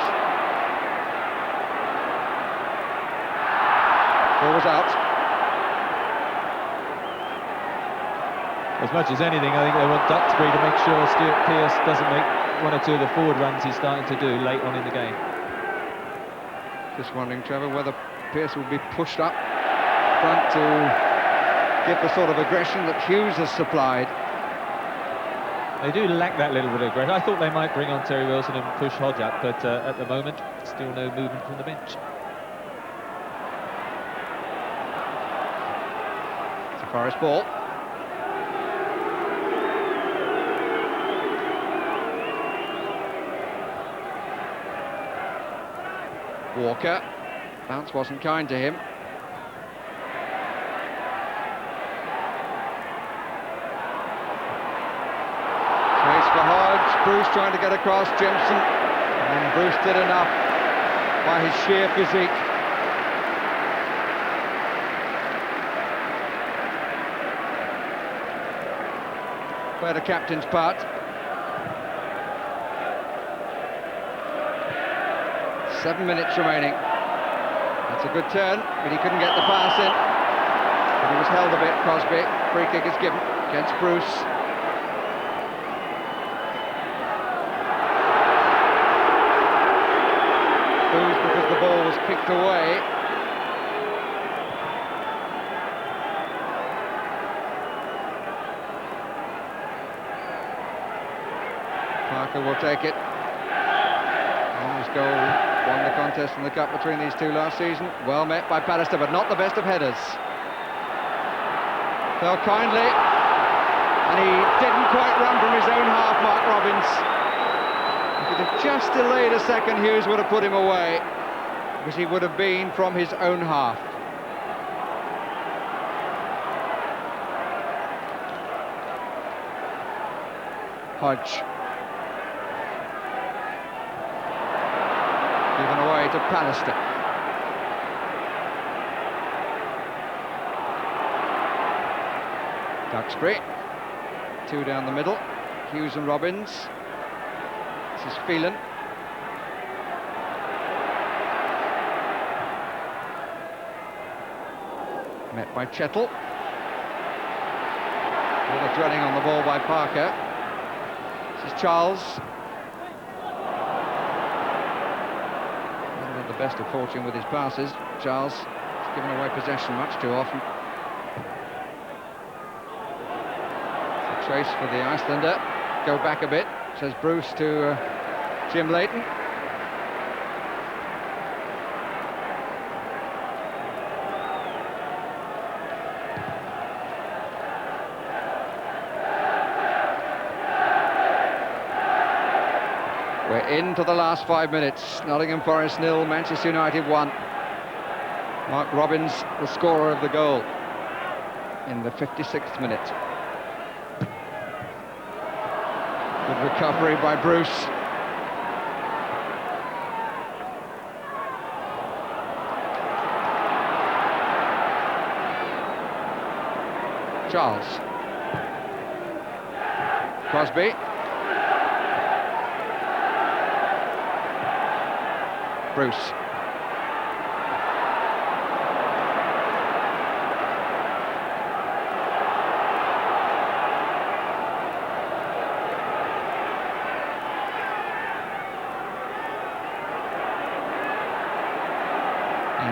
Speaker 5: Ball was out.
Speaker 1: As much as anything, I think they want Duxbury to make sure Stuart Pearce doesn't make one or two of the forward runs he's starting to do late on in the game.
Speaker 5: Just wondering, Trevor, whether Pearce will be pushed up front to give the sort of aggression that Hughes has supplied.
Speaker 1: They do lack that little bit of aggression. I thought they might bring on Terry Wilson and push Hodge up, but at the moment, still no movement from the bench.
Speaker 5: It's a Forest ball. Walker. Bounce wasn't kind to him. Space for Hodge. Bruce trying to get across. Jemson. And Bruce did enough by his sheer physique. Where the captain's part. 7 minutes remaining. That's a good turn, but he couldn't get the pass in. But he was held a bit, Crosby. Free kick is given against Bruce. Booze because the ball was kicked away. Parker will take it. And his goal won the contest in the cup between these two last season. Well met by Pallister, but not the best of headers. Fell kindly, and he didn't quite run from his own half, Mark Robbins. If he'd have just delayed a second, Hughes would have put him away, because he would have been from his own half. Hodge. Given away to Pallister. Duxbury. Two down the middle. Hughes and Robbins. This is Phelan. Met by Chettle. All the dwelling on the ball by Parker. This is Charles. Not had the best of fortune with his passes. Charles has given away possession much too often. It's a trace for the Icelander. Go back a bit, says Bruce to Jim Leighton. We're into the last 5 minutes. Nottingham Forest 0, Manchester United 1. Mark Robbins, the scorer of the goal in the 56th minute. Good recovery by Bruce. Charles. Crosby. Bruce.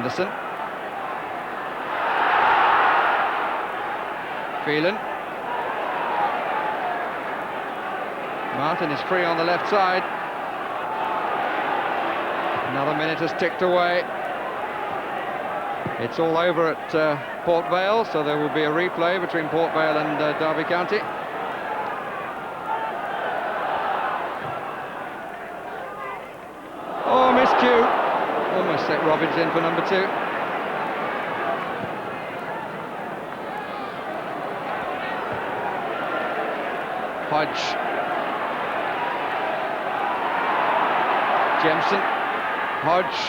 Speaker 5: Anderson. Phelan. Martin is free on the left side. Another minute has ticked away. It's all over at Port Vale, so there will be a replay between Port Vale and Derby County. Oh, miscue. Almost set Robbins in for number 2. Hodge. Jemson. Hodge.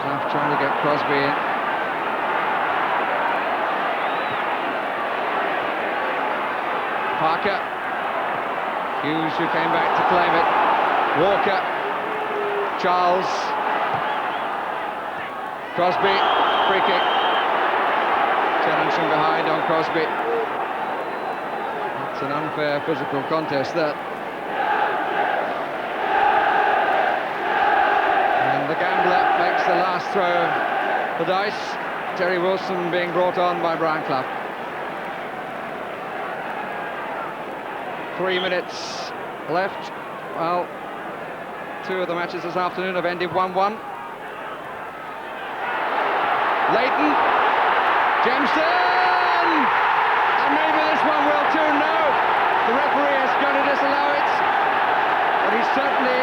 Speaker 5: Clough trying to get Crosby in. Parker. Hughes, who came back to claim it. Walker. Charles. Crosby. Free kick. Challenge from behind on Crosby. It's an unfair physical contest, that. And the gambler makes the last throw of the dice. Terry Wilson being brought on by Brian Clough. 3 minutes left. Well, 2 of the matches this afternoon have ended 1-1. Leighton. Jemson! And maybe this one will too. No! The referee is going to disallow it. But he's certainly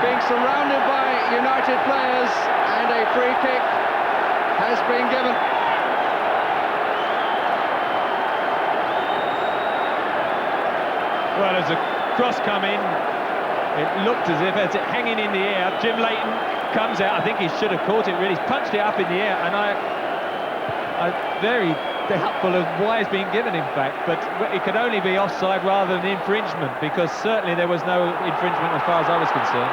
Speaker 5: being surrounded by United players, and a free kick has been given.
Speaker 1: Well, as a cross come in, it looked as if it's hanging in the air. Jim Leighton comes out. I think he should have caught it, really. He's punched it up in the air, and I'm very doubtful of why it's been given, in fact, but it could only be offside rather than infringement, because certainly there was no infringement as far as I was concerned.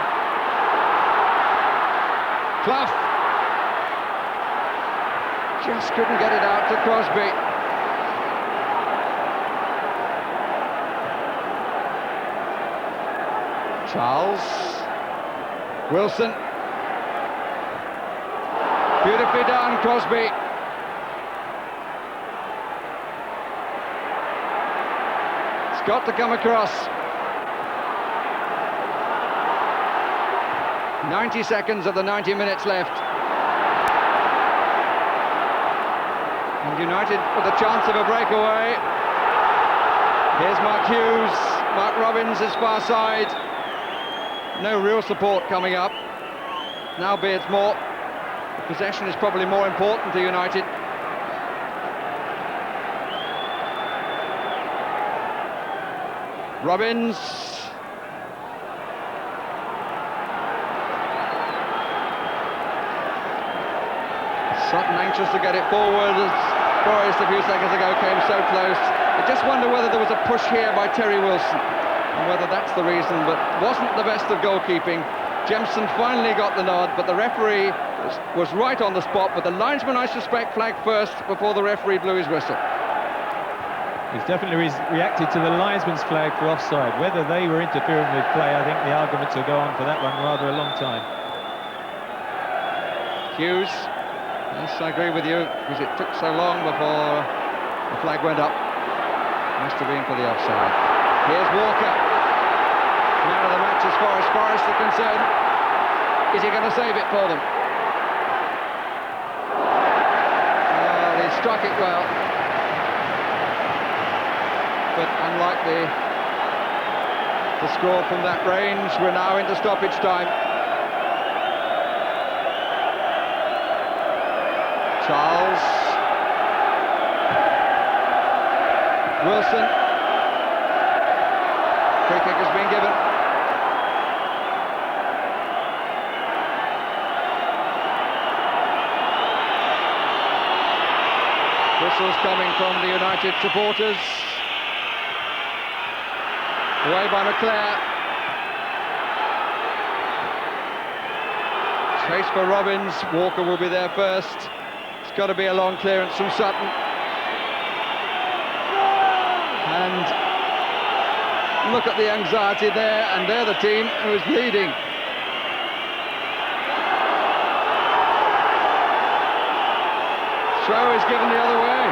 Speaker 5: Clough just couldn't get it out to Crosby. Charles. Wilson. Beautifully done, Crosby. It's got to come across. 90 seconds of the 90 minutes left. And United with a chance of a breakaway. Here's Mark Hughes. Mark Robbins is far side. No real support coming up. Now Beardsmore. Possession is probably more important to United. Robbins. Sutton anxious to get it forward, as Forrest a few seconds ago came so close. I just wonder whether there was a push here by Terry Wilson, and whether that's the reason, but wasn't the best of goalkeeping. Jemson finally got the nod, but the referee was right on the spot, but the linesman, I suspect, flagged first before the referee blew his whistle.
Speaker 1: He's definitely reacted to the linesman's flag for offside. Whether they were interfering with play, I think the arguments will go on for that one rather a long time.
Speaker 5: Hughes. Yes, I agree with you, because it took so long before the flag went up. Must have been for the offside. Here's Walker. Man of the match as far as Forrest are concerned. Is he going to save it for them? Well, he struck it well. But unlike the score from that range, we're now into stoppage time. Charles. Wilson. Free kick has been given. Whistles coming from the United supporters. Away by McClare. Chase for Robbins. Walker will be there first. It's got to be a long clearance from Sutton. And look at the anxiety there, and they're the team who is leading. throw is given the other way.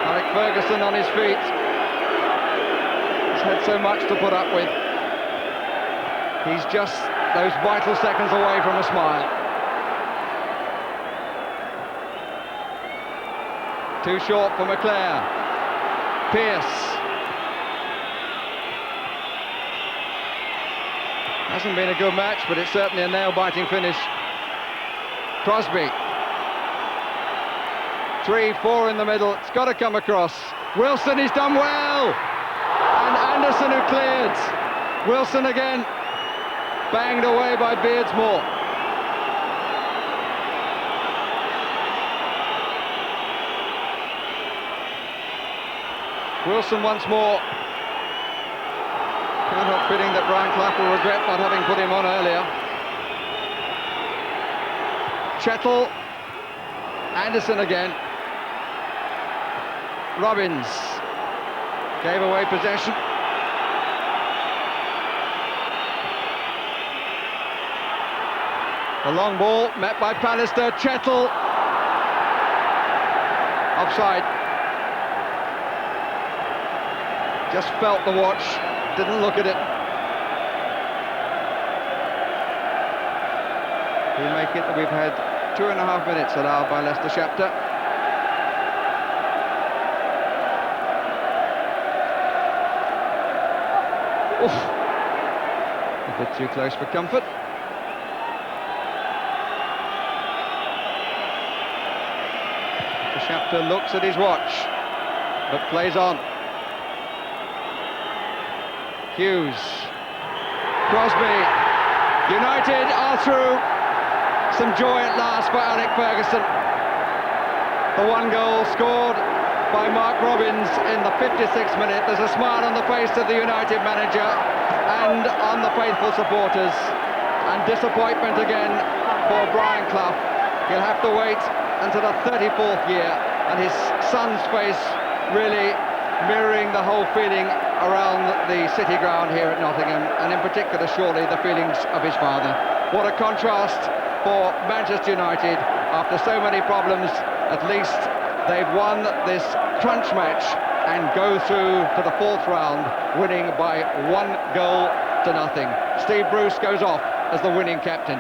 Speaker 5: Alec Ferguson on his feet. He's had so much to put up with. He's just those vital seconds away from a smile. Too short for McClare. Pearce. Hasn't been a good match, but it's certainly a nail-biting finish. Crosby. 3-4 in the middle. It's got to come across. Wilson, he's done well. And Anderson who cleared. Wilson again. Banged away by Beardsmore. Wilson once more. Can't help feeling that Brian Clough will regret not having put him on earlier. Chettle. Anderson again. Robbins gave away possession. The long ball met by Pallister. Chettle. Offside. Just felt the watch, didn't look at it. We make it that we've had 2.5 minutes allowed by Leicester Shapter. Oof. A bit too close for comfort. Shapter looks at his watch, but plays on. Hughes. Crosby. United are through. Some joy at last for Alec Ferguson. The one goal scored by Mark Robbins in the 56th minute. There's a smile on the face of the United manager and on the faithful supporters. And disappointment again for Brian Clough. He'll have to wait until the 34th year, and his son's face really mirroring the whole feeling around the City ground here at Nottingham, and in particular surely the feelings of his father. What a contrast for Manchester United. After so many problems, at least they've won this crunch match and go through to the 4th round, winning by 1-0. Steve Bruce goes off as the winning captain.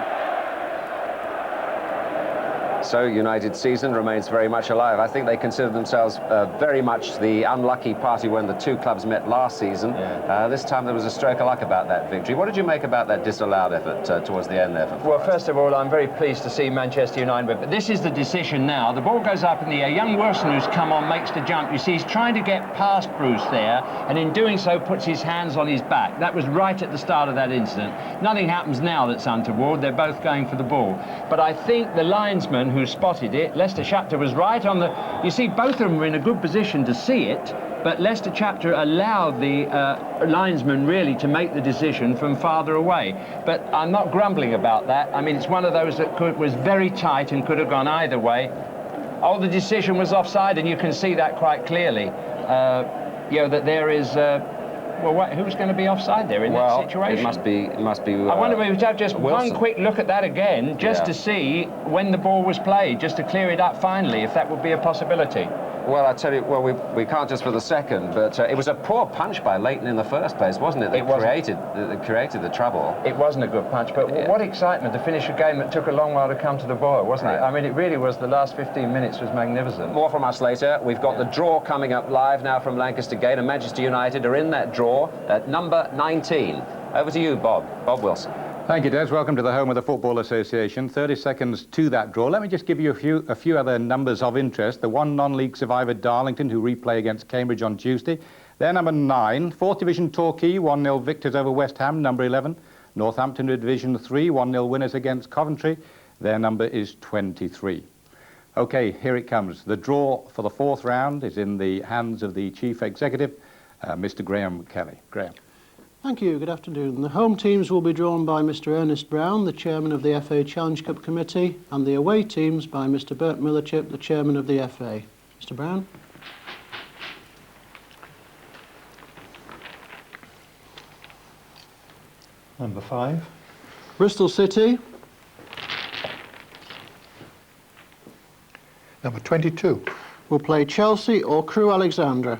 Speaker 3: So United's season remains very much alive. I think they consider themselves very much the unlucky party when the two clubs met last season. Yeah. This time there was a stroke of luck about that victory. What did you make about that disallowed effort towards the end there?
Speaker 4: Well, first of all, I'm very pleased to see Manchester United. But this is the decision now. The ball goes up in the air. Young Wilson, who's come on, makes the jump. You see, he's trying to get past Bruce there, and in doing so puts his hands on his back. That was right at the start of that incident. Nothing happens now that's untoward. They're both going for the ball. But I think the linesman who spotted it, Leicester Shapter, was right on the... You see, both of them were in a good position to see it, but Leicester Shapter allowed the linesman really to make the decision from farther away. But I'm not grumbling about that. I mean, it's one of those that was very tight and could have gone either way. Oh, the decision was offside, and you can see that quite clearly. You know, that there is... well, who's going to be offside there in that situation?
Speaker 3: It must be.
Speaker 4: I wonder if we have just
Speaker 3: Wilson.
Speaker 4: one quick look at that again, just to see when the ball was played, just to clear it up finally, if that would be a possibility.
Speaker 3: Well, I tell you, well, we can't just for the second, but it was a poor punch by Leighton in the first place, wasn't it? That created the trouble.
Speaker 4: It wasn't a good punch, but what excitement to finish a game that took a long while to come to the boil, wasn't it? I mean, it really was. The last 15 minutes was magnificent.
Speaker 3: More from us later. We've got the draw coming up live now from Lancaster Gate, and Manchester United are in that draw at number 19. Over to you, Bob Wilson.
Speaker 11: Thank you, Des. Welcome to the home of the Football Association. 30 seconds to that draw. Let me just give you a few other numbers of interest. The one non-league survivor, Darlington, who replay against Cambridge on Tuesday. They're number 9. 4th Division Torquay, 1-0 victors over West Ham, number 11. Northampton Division 3, 1-0 winners against Coventry. Their number is 23. OK, here it comes. The draw for the 4th round is in the hands of the Chief Executive, Mr. Graham Kelly. Graham.
Speaker 12: Thank you. Good afternoon. The home teams will be drawn by Mr. Ernest Brown, the chairman of the FA Challenge Cup Committee, and the away teams by Mr. Bert Millerchip, the chairman of the FA. Mr. Brown.
Speaker 13: Number 5.
Speaker 12: Bristol City.
Speaker 13: Number 22.
Speaker 12: Will play Chelsea or Crewe Alexandra.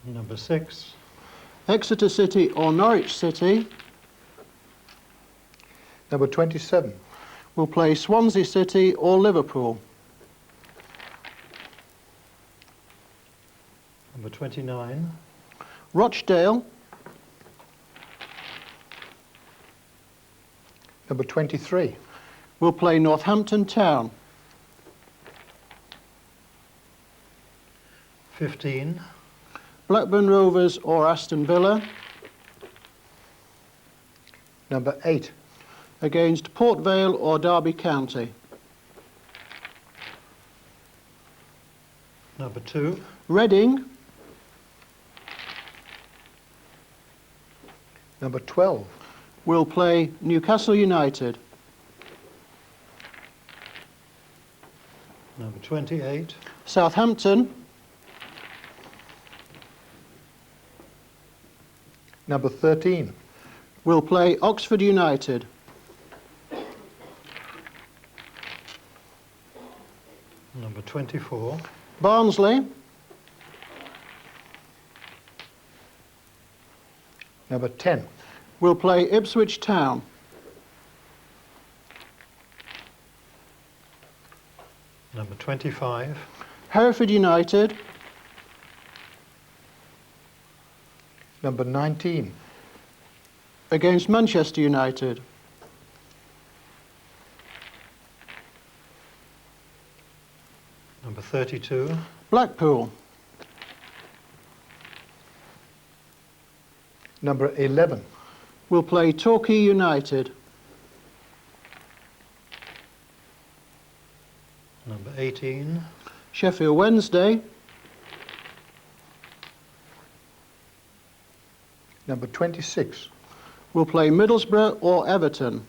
Speaker 13: Number 6.
Speaker 12: Exeter City or Norwich City.
Speaker 13: Number 27.
Speaker 12: Will play Swansea City or Liverpool.
Speaker 13: Number 29.
Speaker 12: Rochdale.
Speaker 13: Number 23.
Speaker 12: Will play Northampton Town.
Speaker 13: 15.
Speaker 12: Blackburn Rovers or Aston Villa.
Speaker 13: Number 8.
Speaker 12: Against Port Vale or Derby County.
Speaker 13: Number 2.
Speaker 12: Reading.
Speaker 13: Number 12.
Speaker 12: Will play Newcastle United.
Speaker 13: Number 28.
Speaker 12: Southampton.
Speaker 13: Number 13.
Speaker 12: Will play Oxford United.
Speaker 13: Number 24.
Speaker 12: Barnsley.
Speaker 13: Number 10.
Speaker 12: Will play Ipswich Town.
Speaker 13: Number 25.
Speaker 12: Hereford United.
Speaker 13: Number 19.
Speaker 12: Against Manchester United.
Speaker 13: Number 32.
Speaker 12: Blackpool.
Speaker 13: Number 11.
Speaker 12: Will play Torquay United.
Speaker 13: Number 18.
Speaker 12: Sheffield Wednesday.
Speaker 13: Number 26.
Speaker 12: Will play Middlesbrough or Everton.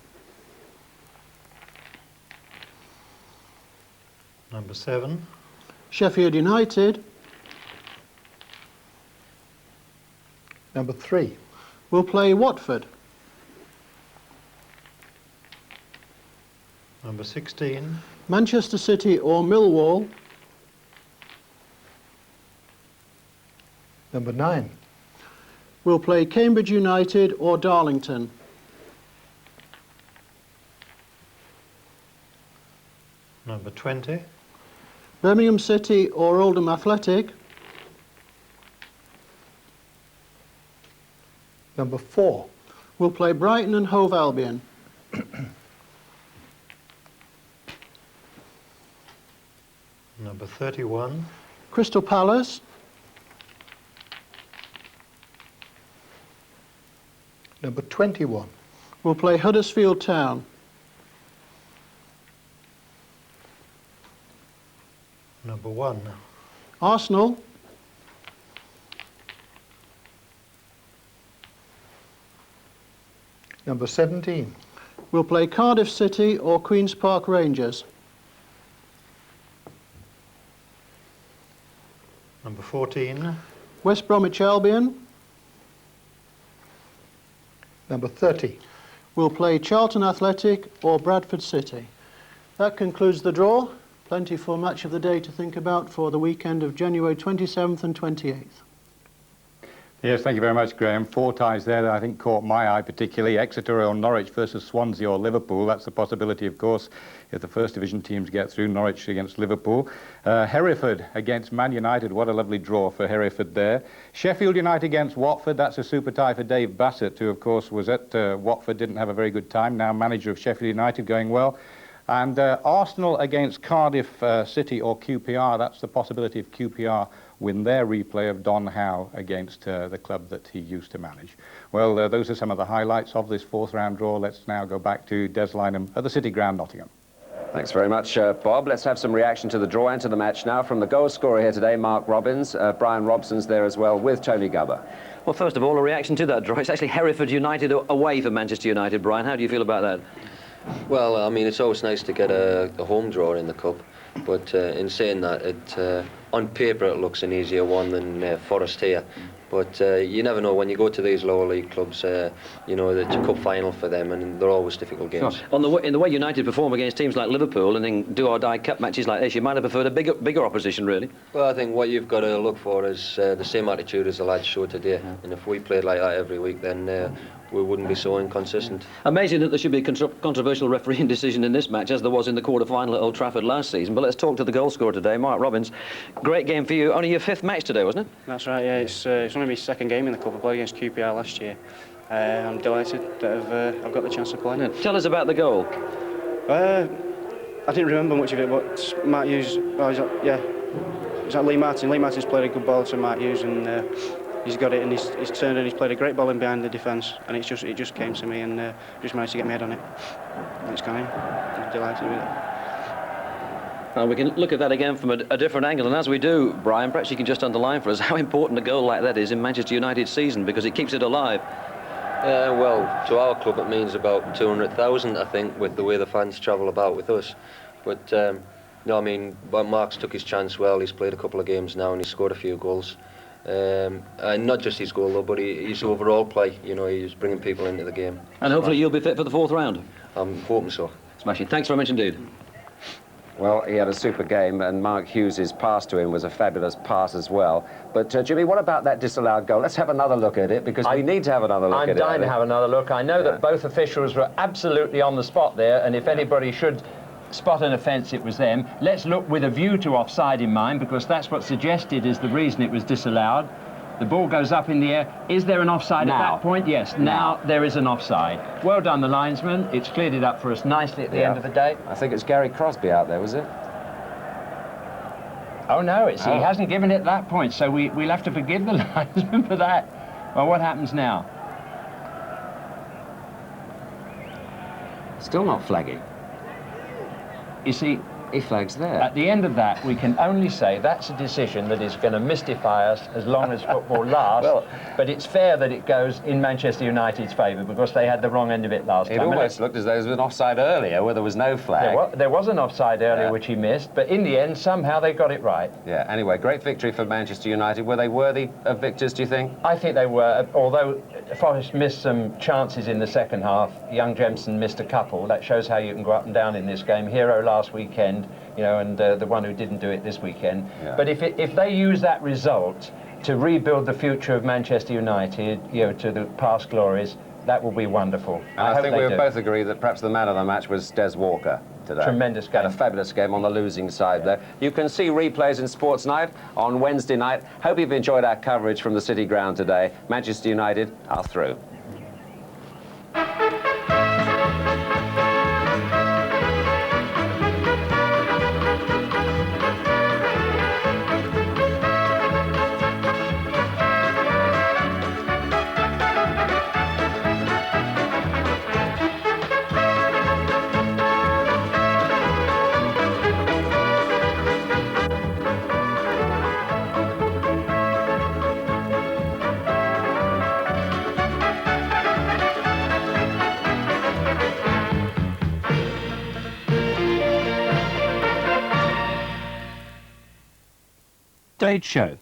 Speaker 13: Number 7.
Speaker 12: Sheffield United.
Speaker 13: Number 3.
Speaker 12: Will play Watford.
Speaker 13: Number 16.
Speaker 12: Manchester City or Millwall.
Speaker 13: Number 9.
Speaker 12: Will play Cambridge United or Darlington.
Speaker 13: Number 20.
Speaker 12: Birmingham City or Oldham Athletic.
Speaker 13: Number 4.
Speaker 12: Will play Brighton and Hove Albion.
Speaker 13: Number 31.
Speaker 12: Crystal Palace.
Speaker 13: Number 21.
Speaker 12: Will play Huddersfield Town.
Speaker 13: Number 1.
Speaker 12: Arsenal.
Speaker 13: Number 17.
Speaker 12: Will play Cardiff City or Queen's Park Rangers.
Speaker 13: Number 14.
Speaker 12: West Bromwich Albion.
Speaker 13: Number 30.
Speaker 12: Will play Charlton Athletic or Bradford City. That concludes the draw. Plenty for match of the day to think about for the weekend of January 27th and 28th.
Speaker 11: Yes, thank you very much, Graham. 4 ties there that I think caught my eye particularly. Exeter or Norwich versus Swansea or Liverpool. That's the possibility, of course, if the First Division teams get through. Norwich against Liverpool. Hereford against Man United. What a lovely draw for Hereford there. Sheffield United against Watford. That's a super tie for Dave Bassett, who, of course, was at Watford, didn't have a very good time. Now manager of Sheffield United, going well. And Arsenal against Cardiff City or QPR. That's the possibility of QPR win their replay of Don Howe against the club that he used to manage. Well, those are some of the highlights of this 4th round draw. Let's now go back to Des Lynam at the City Ground, Nottingham.
Speaker 3: Thanks very much, Bob. Let's have some reaction to the draw and to the match now from the goal scorer here today, Mark Robbins. Brian Robson's there as well with Tony Gubber.
Speaker 9: Well, first of all, a reaction to that draw. It's actually Hereford United away for Manchester United. Brian, how do you feel about that?
Speaker 10: Well, I mean, it's always nice to get a home draw in the Cup, but in saying that, on paper it looks an easier one than Forest here. But you never know when you go to these lower league clubs. You know, it's a cup final for them, and they're always difficult games.
Speaker 9: Sure. In the way United perform against teams like Liverpool and in do-or-die cup matches like this, you might have preferred a bigger opposition, really.
Speaker 10: Well, I think what you've got to look for is the same attitude as the lads showed today. And if we played like that every week, then we wouldn't be so inconsistent.
Speaker 9: Amazing that there should be a controversial refereeing decision in this match, as there was in the quarter-final at Old Trafford last season. But let's talk to the goal scorer today, Mark Robbins. Great game for you. Only your 5th match today, wasn't it?
Speaker 14: That's right, yeah. It's only my 2nd game in the cup. I played against QPR last year. I'm delighted that I've got the chance to play.
Speaker 9: Yeah. Tell us about the goal.
Speaker 14: I didn't remember much of it, but Mark Hughes, it was that Lee Martin. Lee Martin's played a good ball to Mark Hughes, and he's got it, and he's turned and he's played a great ball in behind the defence, and it just came to me, and just managed to get my head on it. And it's gone in. I'm delighted with it.
Speaker 9: Well, we can look at that again from a different angle, and as we do, Brian, perhaps you can just underline for us how important a goal like that is in Manchester United's season, because it keeps it alive.
Speaker 10: Well, to our club it means about 200,000, I think, with the way the fans travel about with us. But no, I mean, Mark's took his chance well. He's played a couple of games now and he's scored a few goals. And not just his goal though, but his overall play. You know, he's bringing people into the game.
Speaker 9: And hopefully you'll be fit for the 4th round.
Speaker 10: I'm hoping so.
Speaker 9: Smashing. Thanks very much indeed.
Speaker 3: Well, he had a super game, and Mark Hughes' pass to him was a fabulous pass as well. But, Jimmy, what about that disallowed goal? Let's have another look at it, because we need to have another look at it.
Speaker 4: I'm dying to have another look. I know that both officials were absolutely on the spot there, and if anybody should spot an offence, it was them. Let's look with a view to offside in mind, because that's what's suggested is the reason it was disallowed. The ball goes up in the air. Is there an offside at that point? Yes, now there is an offside. Well done, the linesman. It's cleared it up for us nicely at the end of the day.
Speaker 3: I think it's Gary Crosby out there, was it?
Speaker 4: Oh, no, he hasn't given it at that point, so we'll have to forgive the linesman for that. Well, what happens now?
Speaker 3: Still not flagging.
Speaker 4: You see,
Speaker 3: he flags there.
Speaker 4: At the end of that, we can only say that's a decision that is going to mystify us as long as football lasts. But it's fair that it goes in Manchester United's favour, because they had the wrong end of it last time.
Speaker 3: It almost looked as though there was an offside earlier where there was no flag.
Speaker 4: There was an offside earlier which he missed, but in the end, somehow they got it right.
Speaker 3: Yeah, anyway, great victory for Manchester United. Were they worthy of victors, do you think?
Speaker 4: I think they were, although Forest missed some chances in the second half. Young Jemson missed a couple. That shows how you can go up and down in this game. Hero last weekend, you know, and the one who didn't do it this weekend. Yeah. But if they use that result to rebuild the future of Manchester United, you know, to the past glories, that will be wonderful.
Speaker 3: And I think we both agree that perhaps the man of the match was Des Walker today.
Speaker 4: Tremendous game.
Speaker 3: Had a fabulous game on the losing side there. You can see replays in Sports Night on Wednesday night. Hope you've enjoyed our coverage from the City Ground today. Manchester United are through.
Speaker 15: Stage show.